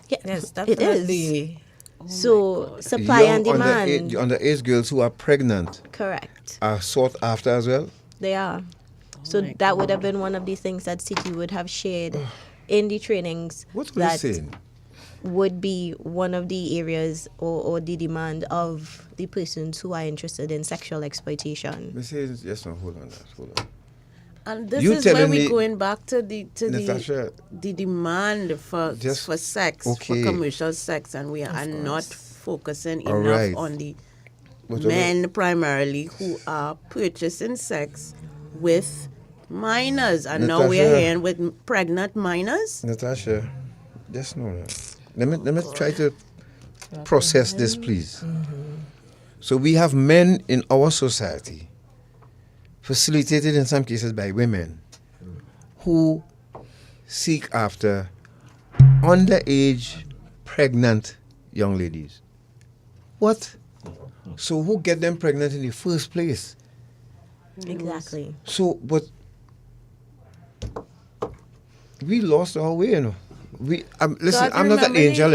Speaker 8: Yeah, yes, definitely.
Speaker 7: It is. So supply and demand.
Speaker 1: Underage girls who are pregnant.
Speaker 7: Correct.
Speaker 1: Are sought after as well?
Speaker 7: They are. So that would have been one of the things that City would have shared in the trainings.
Speaker 1: What were you saying?
Speaker 7: Would be one of the areas or the demand of the persons who are interested in sexual exploitation.
Speaker 1: Mrs. Yes, no, hold on.
Speaker 6: And this is where we're going back to the demand for sex, for commercial sex, and we are not focusing enough on the men primarily who are purchasing sex with minors, and now we are hearing with pregnant minors.
Speaker 1: Natasha, just know that. Let me try to process this, please. So we have men in our society, facilitated in some cases by women, who seek after underage, pregnant young ladies. What? So who get them pregnant in the first place?
Speaker 7: Exactly.
Speaker 1: So, but we lost our way, Listen, I'm not an angel,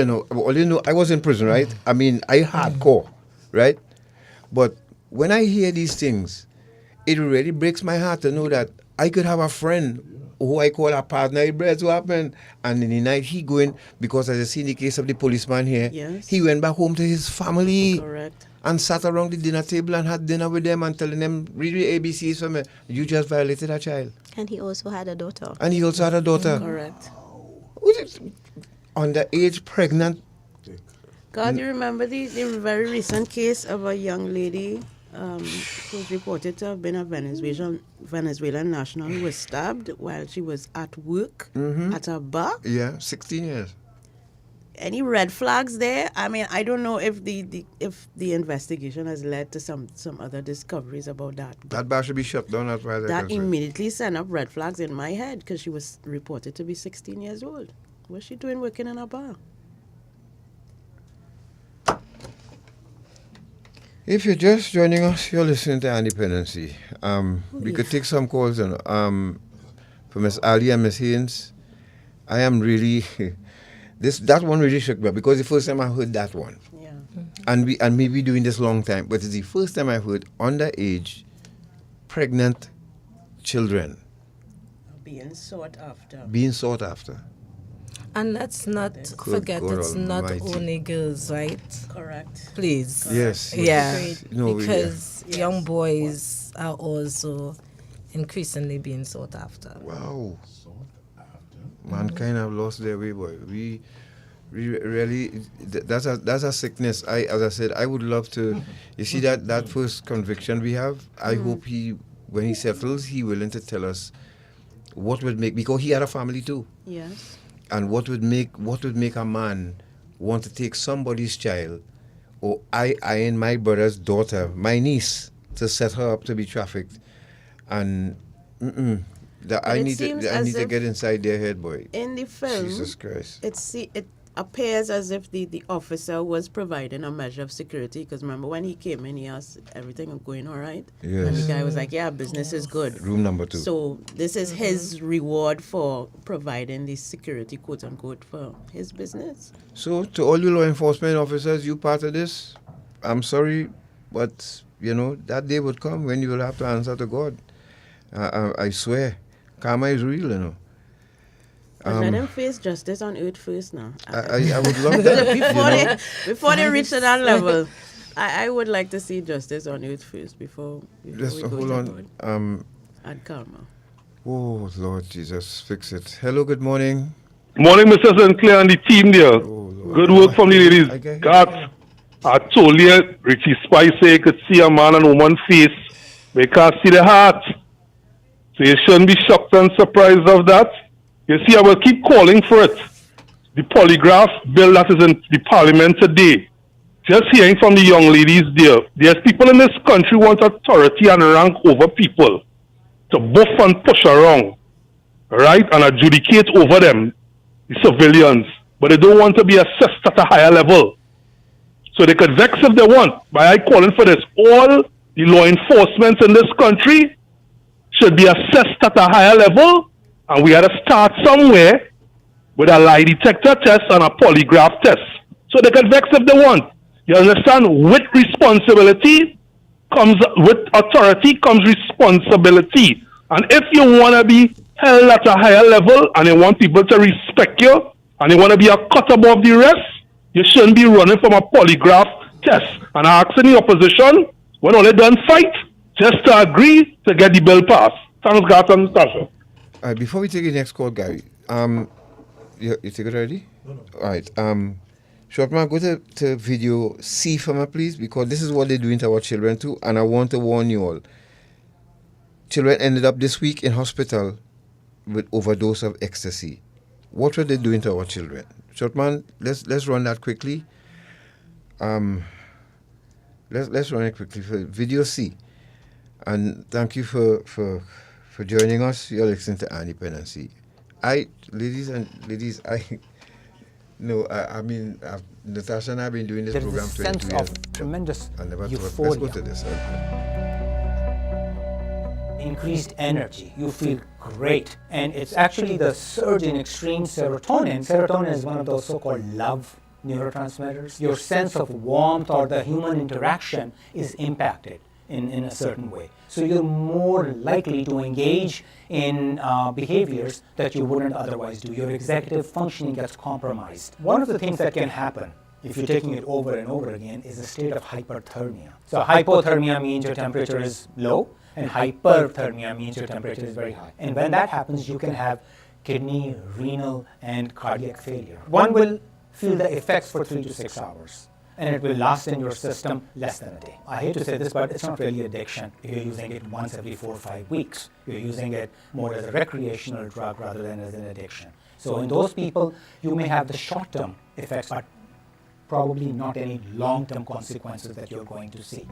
Speaker 1: I was in prison, right? I mean, I hardcore, right? But when I hear these things, it really breaks my heart to know that I could have a friend who I call a partner. It breaks what happened. And in the night, he going, because as I see in the case of the policeman here, he went back home to his family.
Speaker 6: Correct.
Speaker 1: And sat around the dinner table and had dinner with them and telling them, read the ABCs for me. You just violated a child.
Speaker 7: And he also had a daughter.
Speaker 6: Correct.
Speaker 1: Underage, pregnant.
Speaker 6: God, you remember the very recent case of a young lady who's reported to have been a Venezuelan national who was stabbed while she was at work at a bar?
Speaker 1: Yeah, 16 years.
Speaker 6: Any red flags there? I mean, I don't know if the investigation has led to some other discoveries about that.
Speaker 1: That bar should be shut down as far as
Speaker 6: that immediately sent up red flags in my head because she was reported to be 16 years old. What's she doing working in a bar?
Speaker 1: If you're just joining us, you're listening to Dependency. We could take some calls for Miss Ali and Miss Haynes. I am really... That one really shook me up because the first time I heard that one, And maybe doing this long time, but it's the first time I've heard underage, pregnant children
Speaker 6: being sought after.
Speaker 8: And let's not forget,
Speaker 1: God
Speaker 8: it's not
Speaker 1: Almighty.
Speaker 8: only girls, right?
Speaker 6: Correct.
Speaker 8: Please.
Speaker 1: Yes.
Speaker 8: Yeah.
Speaker 1: No,
Speaker 8: because young boys are also increasingly being sought after.
Speaker 1: Wow. Mankind have lost their way, boy. We really, that's a sickness. As I said, I would love to. You see that first conviction we have. I hope when he settles, he willing to tell us what would make, because he had a family too.
Speaker 6: Yes.
Speaker 1: And what would make a man want to take somebody's child, or I and my brother's daughter, my niece, to set her up to be trafficked, and I need to get inside their head, boy.
Speaker 6: In the film,
Speaker 1: Jesus Christ,
Speaker 6: it appears as if the officer was providing a measure of security, because remember when he came in, he asked everything going all right.
Speaker 1: Yes.
Speaker 6: And the guy was like, yeah, business is good.
Speaker 1: Room number 2.
Speaker 6: So this is his reward for providing the security, quote unquote, for his business.
Speaker 1: So to all you law enforcement officers, you part of this, I'm sorry, but that day would come when you will have to answer to God. I swear, karma is real,
Speaker 6: And let them face justice on earth first now.
Speaker 1: I would love that.
Speaker 6: Before they reach to that level, I would like to see justice on earth first before
Speaker 1: Just
Speaker 6: we go
Speaker 1: hold
Speaker 6: to
Speaker 1: on.
Speaker 6: God. And karma.
Speaker 1: Oh, Lord Jesus, fix it. Hello, good morning.
Speaker 13: Morning, Mr. Sinclair and the team there. Good work from the ladies. God, I told you, Richie Spice say you could see a man and woman face, but you can't see the heart. So you shouldn't be shocked and surprised of that. You see, I will keep calling for it. The polygraph bill that is in the parliament today. Just hearing from the young ladies there, there's people in this country who want authority and rank over people to buff and push around, right, and adjudicate over them, the civilians, but they don't want to be assessed at a higher level. So they could vex if they want, by I calling for this. All the law enforcement in this country should be assessed at a higher level, and we had to start somewhere with a lie detector test and a polygraph test. So they can vex if they want. You understand? With responsibility comes, with authority comes responsibility. And if you want to be held at a higher level and you want people to respect you and you want to be a cut above the rest, you shouldn't be running from a polygraph test and asking the opposition when all they done fight just to agree to get the bill passed. Thanks, Garth and Natasha.
Speaker 1: All right, before we take the next call, Gary, you take it already? No. All right. Shortman, go to video C for me, please, because this is what they're doing to our children too, and I want to warn you all. Children ended up this week in hospital with overdose of ecstasy. What were they doing to our children? Shortman, let's run that quickly. Let's run it quickly for video C. And thank you for joining us. You're listening to Dependency. Ladies, Natasha and I have been doing this program 22 years.
Speaker 14: There is a sense of tremendous euphoria.
Speaker 1: Let's go to this.
Speaker 14: Increased energy. You feel great. And it's actually the surge in extreme serotonin. Serotonin is one of those so-called love neurotransmitters. Your sense of warmth or the human interaction is impacted in a certain way. So you're more likely to engage in behaviors that you wouldn't otherwise do. Your executive functioning gets compromised. One of the things that can happen if you're taking it over and over again is a state of hyperthermia. So hypothermia means your temperature is low, and hyperthermia means your temperature is very high. And when that happens, you can have kidney, renal, and cardiac failure. One will feel the effects for 3 to 6 hours, and it will last in your system less than a day. I hate to say this, but it's not really addiction. You're using it once every 4 or 5 weeks. You're using it more as a recreational drug rather than as an addiction. So in those people, you may have the short-term effects, but probably not any long-term consequences that you're going to see.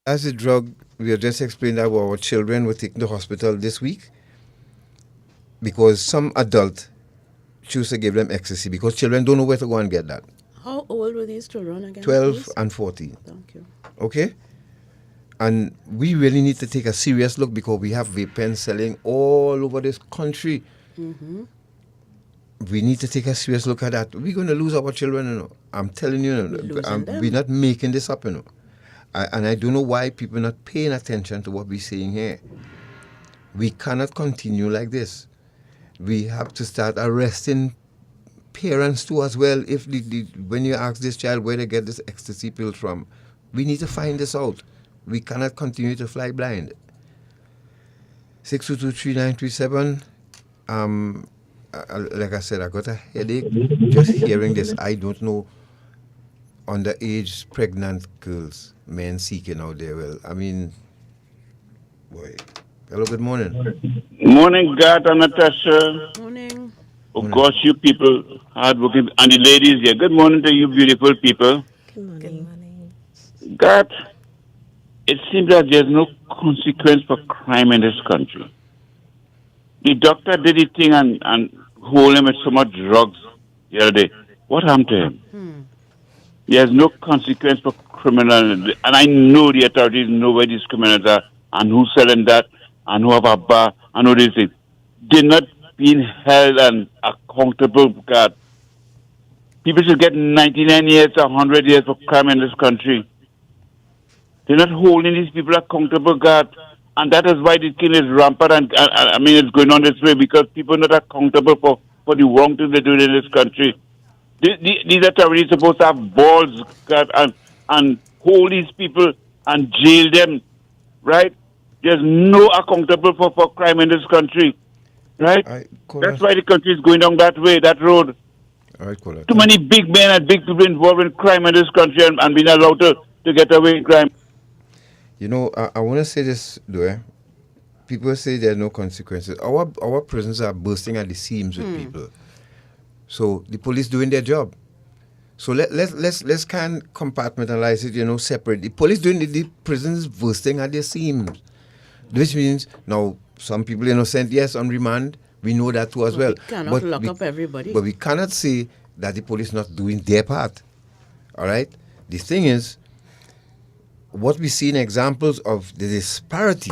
Speaker 1: As a drug, we have just explained that our children were taken to hospital this week because some adult choose to give them ecstasy because children don't know where to go and get that.
Speaker 6: How old were these children again?
Speaker 1: 12
Speaker 6: please?
Speaker 1: and 14.
Speaker 6: Thank you.
Speaker 1: Okay? And we really need to take a serious look because we have vape pens selling all over this country.
Speaker 6: Mm-hmm.
Speaker 1: We need to take a serious look at that. We're going to lose our children, you know. I'm telling you, we're not making this up, you know. And I don't know why people are not paying attention to what we're saying here. We cannot continue like this. We have to start arresting parents too as well. If when you ask this child where they get this ecstasy pill from, we need to find this out. We cannot continue to fly blind. 6223937. Like I said, I got a headache just hearing this. I don't know underage pregnant girls, men seeking out there. Well, I mean, boy. Hello, good morning.
Speaker 2: Morning, Gart and Natasha.
Speaker 6: Morning.
Speaker 2: Of course, you people, hardworking, and the ladies here. Good morning to you, beautiful people.
Speaker 7: Good morning.
Speaker 2: Gart, it seems that there's no consequence for crime in this country. The doctor did the thing and hold him with so much drugs the other day. What happened to him? There's no consequence for criminal, and I know the authorities know where these criminals are and who's selling that and who have a bar and all these things. They're not being held and accountable. God, people should get 99 years or 100 years for crime in this country. They're not holding these people accountable, God. And that is why this thing is rampant and I mean, it's going on this way because people are not accountable for the wrong things they do in this country. These authorities are supposed to have balls, God, and hold these people and jail them, right? There's no accountable for crime in this country, right? That's why the country is going down that way, that road.
Speaker 1: All right, cool.
Speaker 2: Too many big men and big people involved in crime in this country and being allowed to get away with crime.
Speaker 1: You know, I want to say this, though. People say there are no consequences. Our prisons are bursting at the seams with people. So the police doing their job. So let's kind of compartmentalize it, you know, separate. The police doing the prisons bursting at their seams. Which means, now, some people innocent, yes, on remand. We know that too as well.
Speaker 6: We cannot lock up everybody.
Speaker 1: But we cannot say that the police not doing their part. All right? The thing is, what we see in examples of the disparity,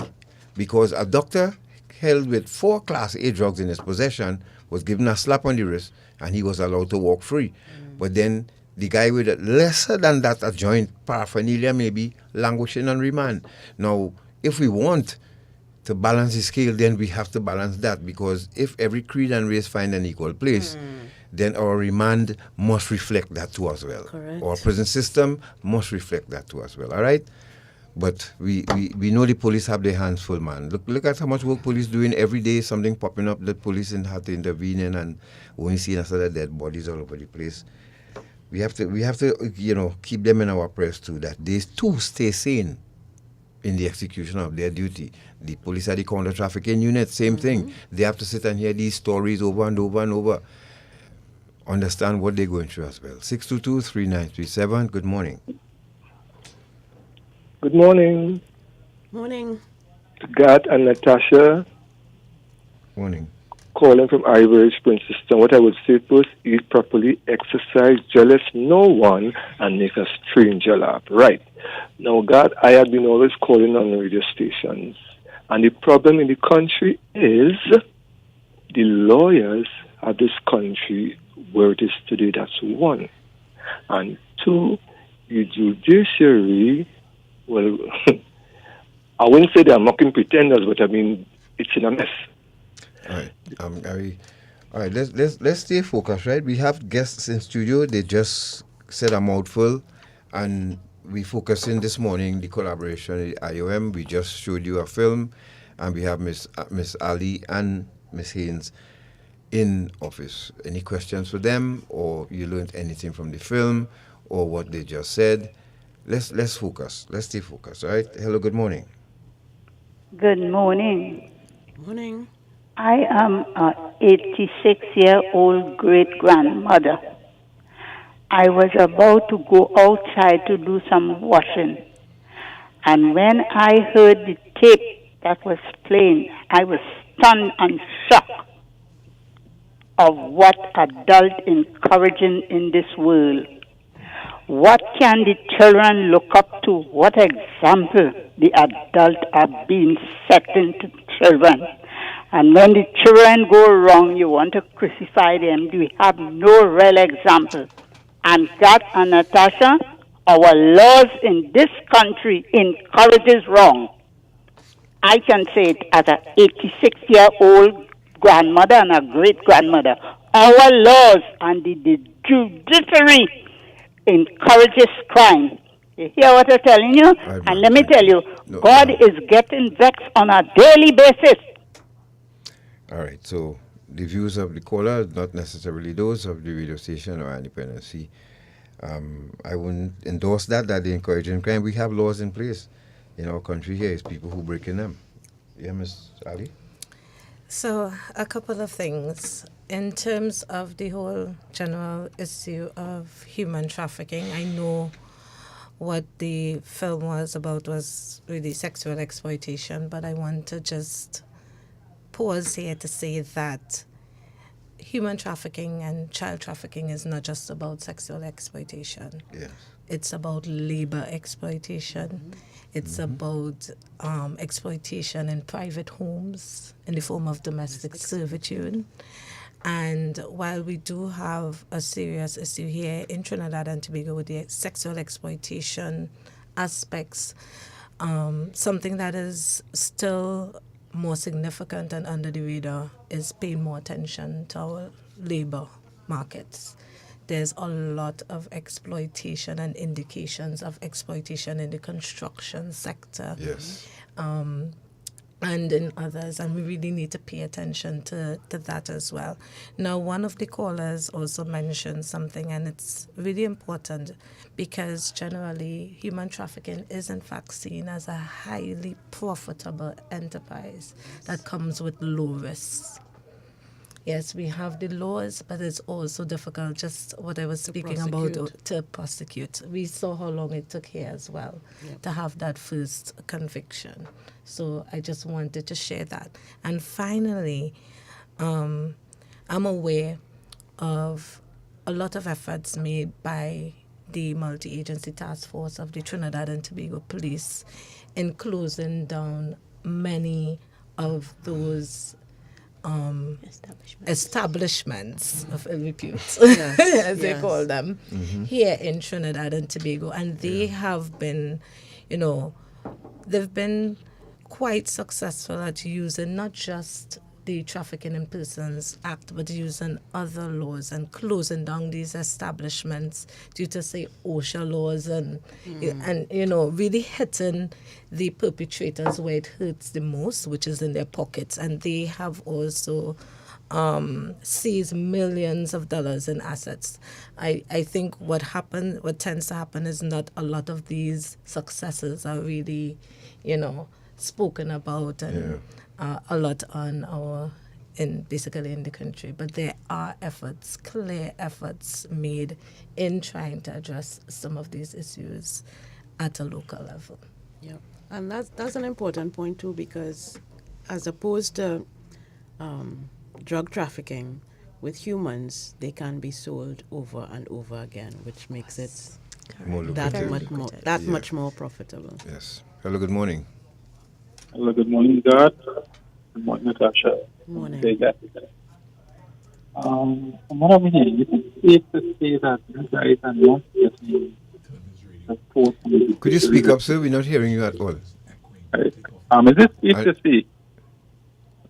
Speaker 1: because a doctor held with 4 Class A drugs in his possession was given a slap on the wrist and he was allowed to walk free. But then the guy with lesser than that, a joint paraphernalia, maybe languishing on remand. Now, if we want to balance the scale, then we have to balance that, because if every creed and race find an equal place, then our remand must reflect that too as well.
Speaker 6: Correct.
Speaker 1: Our prison system must reflect that too as well. All right? But we know the police have their hands full, man. Look at how much work police doing every day. Something popping up that police have to intervene in, and when you see another dead bodies all over the place. We have to you know, keep them in our prayers too, that they too stay sane in the execution of their duty. The police are the counter trafficking unit, same thing. They have to sit and hear these stories over and over and over. Understand what they're going through as well. 622-3937. Good morning.
Speaker 15: Good morning.
Speaker 6: Morning.
Speaker 15: Gart and Natasha.
Speaker 1: Morning.
Speaker 15: Calling from Ivory Spring System. What I would say first, eat properly, exercise, jealous no one, and make a stranger laugh. Right. Now, God, I have been always calling on radio stations. And the problem in the country is the lawyers of this country, where it is today, that's one. And two, the judiciary, well, I wouldn't say they're mocking pretenders, but I mean, it's in a mess.
Speaker 1: All right. All right. Let's stay focused, right? We have guests in studio. They just said a mouthful, and we focusing this morning the collaboration with IOM. We just showed you a film, and we have Miss Ali and Miss Haynes in office. Any questions for them, or you learned anything from the film, or what they just said? Let's focus. Let's stay focused. All right. Hello. Good morning.
Speaker 23: Good morning.
Speaker 6: Morning.
Speaker 23: I am an 86-year-old great-grandmother. I was about to go outside to do some washing. And when I heard the tape that was playing, I was stunned and shocked of what adult encouraging in this world. What can the children look up to? What example the adults are being setting to children? And when the children go wrong, you want to crucify them. We have no real example. And God and Natasha, our laws in this country encourages wrong. I can say it as an 86-year-old grandmother and a great-grandmother. Our laws and the judiciary encourages crime. You hear what I'm telling you? And let me tell you, God is getting vexed on a daily basis.
Speaker 1: All right, so the views of the caller, not necessarily those of the radio station or Dependency. I wouldn't endorse that they're encouraging crime. We have laws in place in our country here. It's people who breaking them. Yeah, Ms. Ali?
Speaker 8: So, a couple of things. In terms of the whole general issue of human trafficking, I know what the film was about was really sexual exploitation, but I want to just pause here to say that human trafficking and child trafficking is not just about sexual exploitation.
Speaker 1: Yes.
Speaker 8: It's about labor exploitation. It's about exploitation in private homes in the form of domestic servitude. And while we do have a serious issue here in Trinidad and Tobago with the sexual exploitation aspects, something that is still more significant and under the radar is paying more attention to our labor markets. There's a lot of exploitation and indications of exploitation in the construction sector.
Speaker 1: Yes.
Speaker 8: And in others, and we really need to pay attention to that as well. Now, one of the callers also mentioned something, and it's really important because generally human trafficking is in fact seen as a highly profitable enterprise that comes with low risks. Yes, we have the laws, but it's also difficult, just what I was speaking about, to prosecute. We saw how long it took here as well to have that first conviction. So I just wanted to share that. And finally, I'm aware of a lot of efforts made by the multi-agency task force of the Trinidad and Tobago Police in closing down many of those establishments of ill repute, as they call them, here in Trinidad and Tobago. And they have been, they've been quite successful at using not just the Trafficking in Persons Act, but using other laws and closing down these establishments due to, say, OSHA laws and really hitting the perpetrators where it hurts the most, which is in their pockets. And they have also seized millions of dollars in assets. I think what tends to happen is not a lot of these successes are really, spoken about and a lot on basically in the country. But there are clear efforts made in trying to address some of these issues at a local level.
Speaker 6: Yeah, and that's an important point too, because as opposed to drug trafficking with humans, they can be sold over and over again, which makes it much more profitable.
Speaker 1: Yes. Hello, good morning.
Speaker 3: Hello, good morning, God. Good morning, Natasha.
Speaker 6: Good morning.
Speaker 3: From what I'm hearing, it is safe to say that you guys are not getting support.
Speaker 1: Could you speak up, sir? We're not hearing you at all.
Speaker 3: Is it safe to say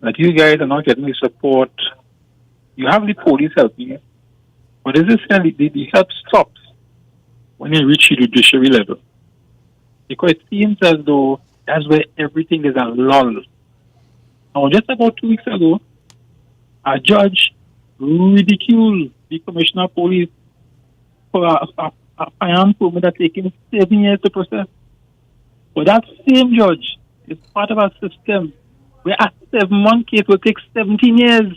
Speaker 3: that you guys are not getting the support? You have the police helping you, but is it saying the help stops when you reach the judiciary level? Because it seems as though that's where everything is a lull. Now, just about 2 weeks ago, a judge ridiculed the commissioner of police for a firearm permit that taken 7 years to process. But that same judge is part of a system where a 7-month case will take 17 years.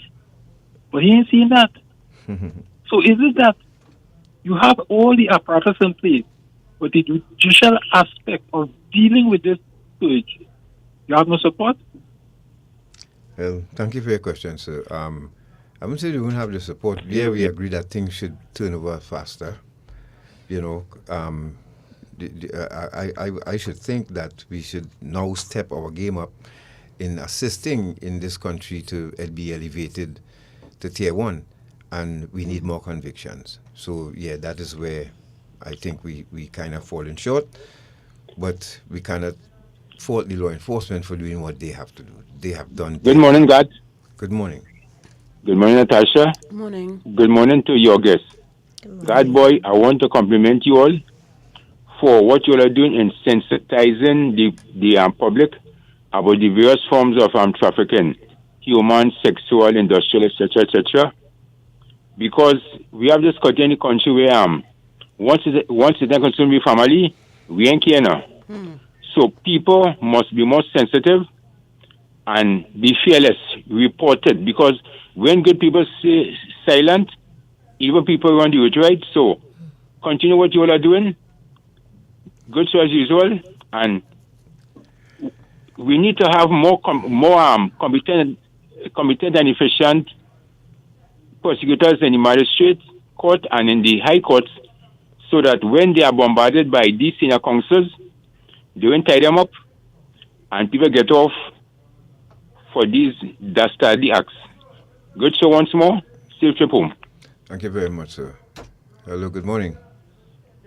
Speaker 3: But he ain't seen that. So is it that you have all the apparatus in place, but the judicial aspect of dealing with this scourge, you have no support?
Speaker 1: Well, thank you for your question, sir. I wouldn't say we won't have the support. Yeah, we agree that things should turn over faster. you know, I should think that we should now step our game up in assisting in this country to be elevated to tier 1, and we need more convictions. So yeah, that is where I think we kind of fallen short, but we cannot fault the law enforcement for doing what they have to do. They have done.
Speaker 4: Good morning, God.
Speaker 1: Good morning.
Speaker 4: Good morning, Natasha.
Speaker 6: Good morning.
Speaker 4: Good morning to your guests. God boy, I want to compliment you all for what you all are doing in sensitizing the public about the various forms of trafficking, human, sexual, industrial, etc., etc. Because we have this country in the country where once it's not concerned with family, we ain't care now. So people must be more sensitive and be fearless, report it. Because when good people stay silent, even people want to do it right. So continue what you all are doing. Good show as usual. And we need to have more competent and efficient prosecutors in the magistrate court and in the high courts, so that when they are bombarded by these senior counsels, they won't tie them up and people get off for these dastardly acts. Good show once more. Safe trip home.
Speaker 1: Thank you very much, sir. Hello, good morning.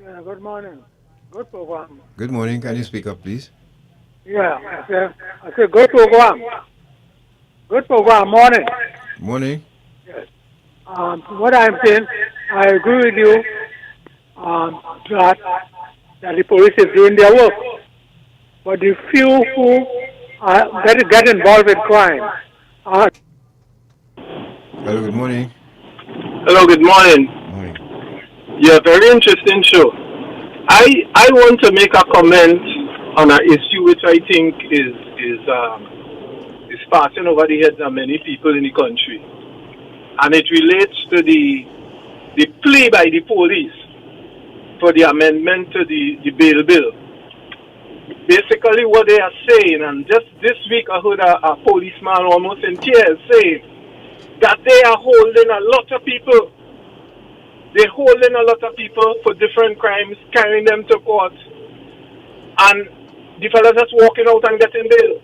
Speaker 5: Yeah, good morning. Good program.
Speaker 1: Good morning. Can you speak up, please?
Speaker 5: Yeah, I said good program. Good program. Morning.
Speaker 1: Morning.
Speaker 5: Yes. What I'm saying, I agree with you that the police is doing their work. But the few who get involved in crime are...
Speaker 1: Hello, good morning.
Speaker 17: Hello, good morning.
Speaker 1: Morning.
Speaker 17: Yeah, very interesting show. I want to make a comment on an issue which I think is passing over the heads of many people in the country, and it relates to the plea by the police for the amendment to the bail bill. Basically, what they are saying, and just this week I heard a policeman almost in tears say that they are holding a lot of people. They're holding a lot of people for different crimes, carrying them to court, and the fellas just walking out and getting bail.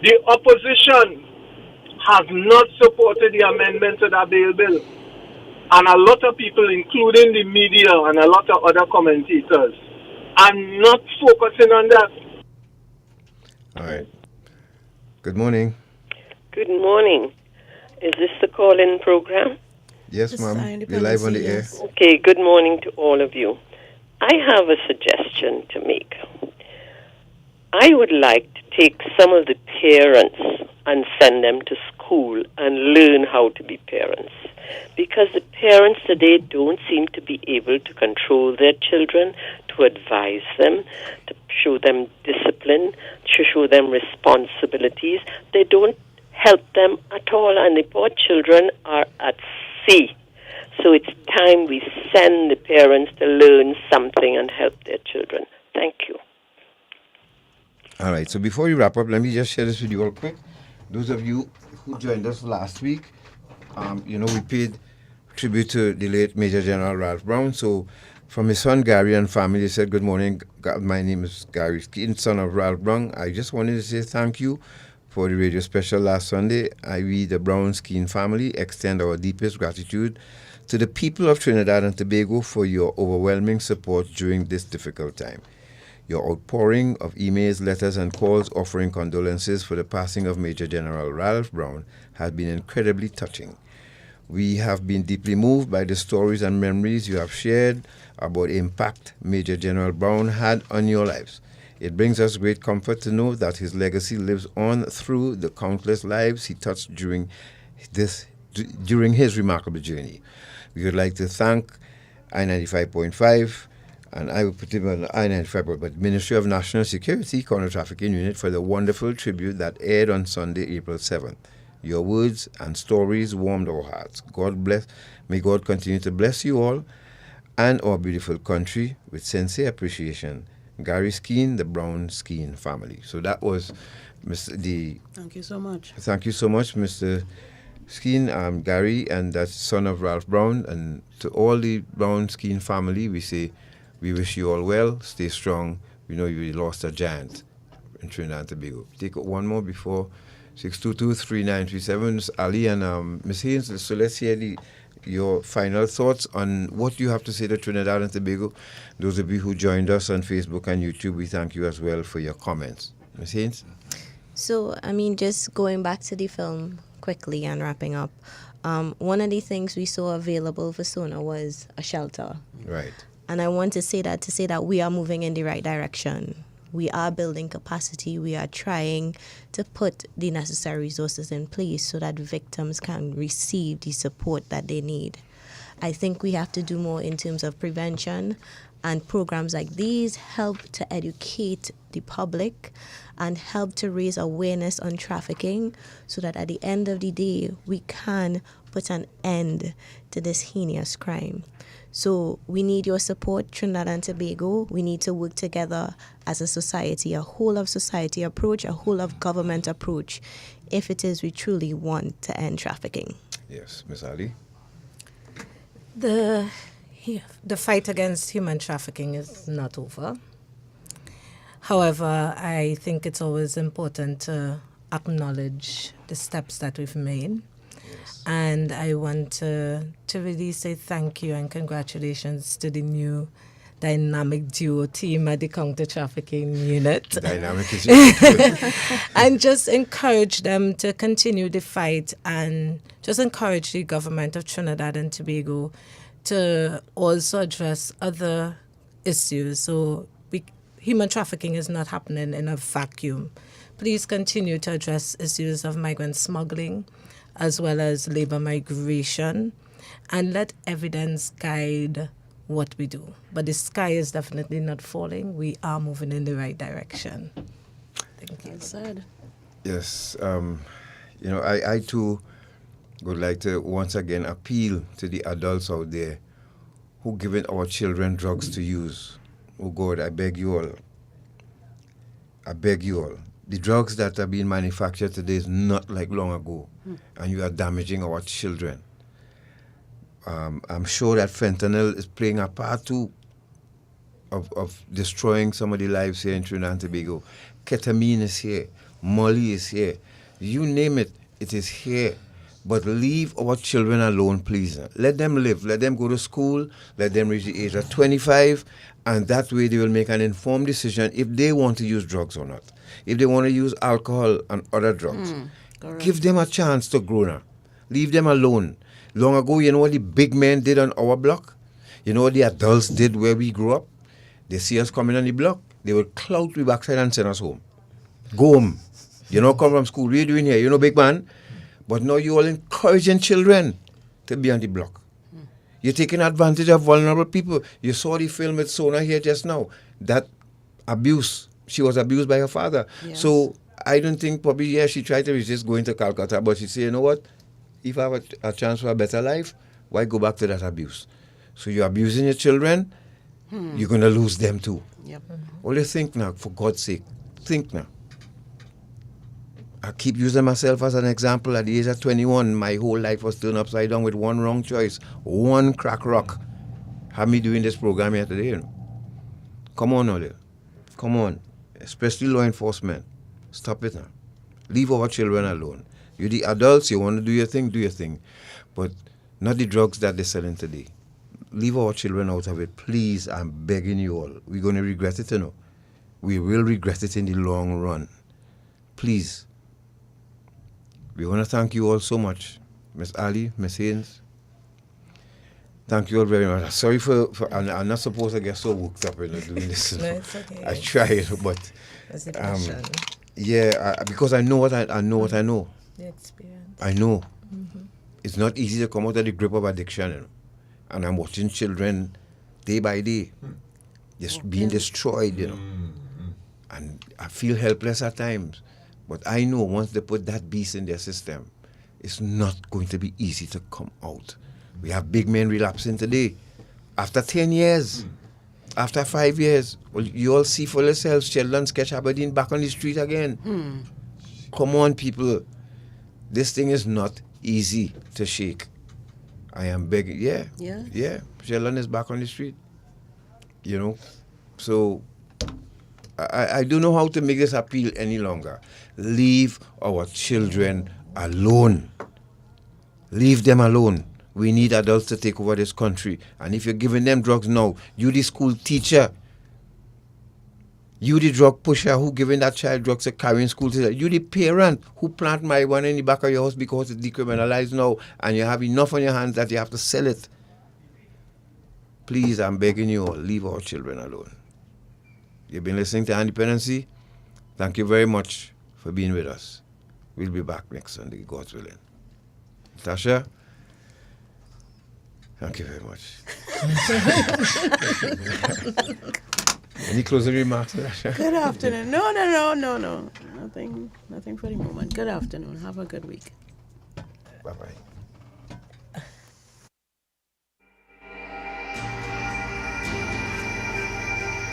Speaker 17: The opposition has not supported the amendment to that bail bill. And a lot of people, including the media and a lot of other commentators, are not focusing on that.
Speaker 1: All right. Good morning.
Speaker 24: Good morning. Is this the call-in program?
Speaker 1: Yes, ma'am. You're live on the air.
Speaker 24: Okay, good morning to all of you. I have a suggestion to make. I would like to take some of the parents and send them to school and learn how to be parents. Because the parents today don't seem to be able to control their children, to advise them, to show them discipline, to show them responsibilities. They don't help them at all, and the poor children are at sea. So it's time we send the parents to learn something and help their children. Thank you.
Speaker 1: All right, so before we wrap up, let me just share this with you real quick. Those of you who joined us last week, we paid tribute to the late Major General Ralph Brown. So from his son Gary and family, they said, good morning, my name is Gary Skeeton, son of Ralph Brown. I just wanted to say thank you for the radio special last Sunday. We, the Brown Skeeton family, extend our deepest gratitude to the people of Trinidad and Tobago for your overwhelming support during this difficult time. Your outpouring of emails, letters, and calls offering condolences for the passing of Major General Ralph Brown has been incredibly touching. We have been deeply moved by the stories and memories you have shared about the impact Major General Brown had on your lives. It brings us great comfort to know that his legacy lives on through the countless lives he touched during his remarkable journey. We would like to thank I-95.5, and I would put him on I-95, but Ministry of National Security, Counter-Trafficking Unit, for the wonderful tribute that aired on Sunday, April 7th. Your words and stories warmed our hearts. God bless. May God continue to bless you all and our beautiful country with sincere appreciation. Gary Skeeton, the Brown Skeeton family. So that was
Speaker 6: Thank you so much.
Speaker 1: Thank you so much, Mr. Skeen, Gary, and that's son of Ralph Brown. And to all the Brown Skeen family, we say, we wish you all well, stay strong. We know you lost a giant in Trinidad and Tobago. Take one more before 622-3937. Miss Ali and Miss Haynes, so let's hear your final thoughts on what you have to say to Trinidad and Tobago. Those of you who joined us on Facebook and YouTube, we thank you as well for your comments. Miss Haynes?
Speaker 7: So, I mean, just going back to the film quickly and wrapping up, one of the things we saw available for Sona was a shelter.
Speaker 1: Right.
Speaker 7: And I want to say that we are moving in the right direction. We are building capacity. We are trying to put the necessary resources in place so that victims can receive the support that they need. I think we have to do more in terms of prevention, and programs like these help to educate the public and help to raise awareness on trafficking so that at the end of the day, we can put an end to this heinous crime. So we need your support, Trinidad and Tobago. We need to work together as a society, a whole of society approach, a whole of government approach, if it is we truly want to end trafficking.
Speaker 1: Yes, Ms. Ali?
Speaker 8: The fight against human trafficking is not over. However, I think it's always important to acknowledge the steps that we've made. Yes. And I want to really say thank you and congratulations to the new dynamic duo team at the counter-trafficking unit.
Speaker 1: Dynamic is
Speaker 8: and just encourage them to continue the fight, and just encourage the government of Trinidad and Tobago to also address other issues. So human trafficking is not happening in a vacuum. Please continue to address issues of migrant smuggling as well as labor migration, and let evidence guide what we do. But the sky is definitely not falling. We are moving in the right direction. Thank you.
Speaker 6: Said.
Speaker 1: Yes. I too would like to once again appeal to the adults out there who giving our children drugs to use. Oh God, I beg you all. I beg you all. The drugs that are being manufactured today is not like long ago, and you are damaging our children. I'm sure that fentanyl is playing a part too of destroying some of the lives here in Trinidad and Tobago. Ketamine is here. Molly is here. You name it, it is here. But leave our children alone, please. Let them live. Let them go to school. Let them reach the age of 25. And that way they will make an informed decision if they want to use drugs or not. If they want to use alcohol and other drugs. Give them a chance to grow now. Leave them alone. Long ago, you know what the big men did on our block? You know what the adults did where we grew up? They see us coming on the block. They will clout we backside and send us home. Go home. You know, come from school. What are you doing here? You know, big man? But now you're all encouraging children to be on the block. You're taking advantage of vulnerable people. You saw the film with Sona here just now. That abuse. She was abused by her father. Yes. So I don't think probably, she tried to resist going to Calcutta, but she said, you know what? If I have a chance for a better life, why go back to that abuse? So you're abusing your children, you're going to lose them too.
Speaker 6: Yep.
Speaker 1: Only think now, for God's sake. Think now. I keep using myself as an example. At the age of 21, my whole life was turned upside down with one wrong choice, one crack rock. Have me doing this program here today, you know. Come on, Ole. Come on. Especially law enforcement. Stop it now. Leave our children alone. You the adults, you want to do your thing. But not the drugs that they're selling today. Leave our children out of it. Please, I'm begging you all. We're going to regret it, you know. We will regret it in the long run. Please. We want to thank you all so much. Miss Ali, Miss Haynes. Thank you all very much. Sorry for I'm not supposed to get so worked up in doing this.
Speaker 8: No, it's okay.
Speaker 1: I tried, but because I know what I know.
Speaker 8: The experience.
Speaker 1: I know. It's not easy to come out of the grip of addiction, you know? And I'm watching children day by day just being destroyed, you know. And I feel helpless at times. But I know once they put that beast in their system, it's not going to be easy to come out. We have big men relapsing today. After 10 years, after 5 years, well, you all see for yourselves, children sketch Aberdeen back on the street again. Come on, people. This thing is not easy to shake. I am begging. Yeah. Sheldon is back on the street. You know, so I don't know how to make this appeal any longer. Leave our children alone. Leave them alone. We need adults to take over this country. And if you're giving them drugs now, you the school teacher, you the drug pusher who giving that child drugs to carry in school, you the parent who plant marijuana in the back of your house because it's decriminalized now and you have enough on your hands that you have to sell it. Please, I'm begging you all, leave our children alone. You've been listening to Dependency. Thank you very much for being with us. We'll be back next Sunday, God's willing. Tasha, thank you very much. Any closing remarks, Tasha?
Speaker 6: Good afternoon. No. Nothing for the moment. Good afternoon. Have a good week.
Speaker 1: Bye-bye.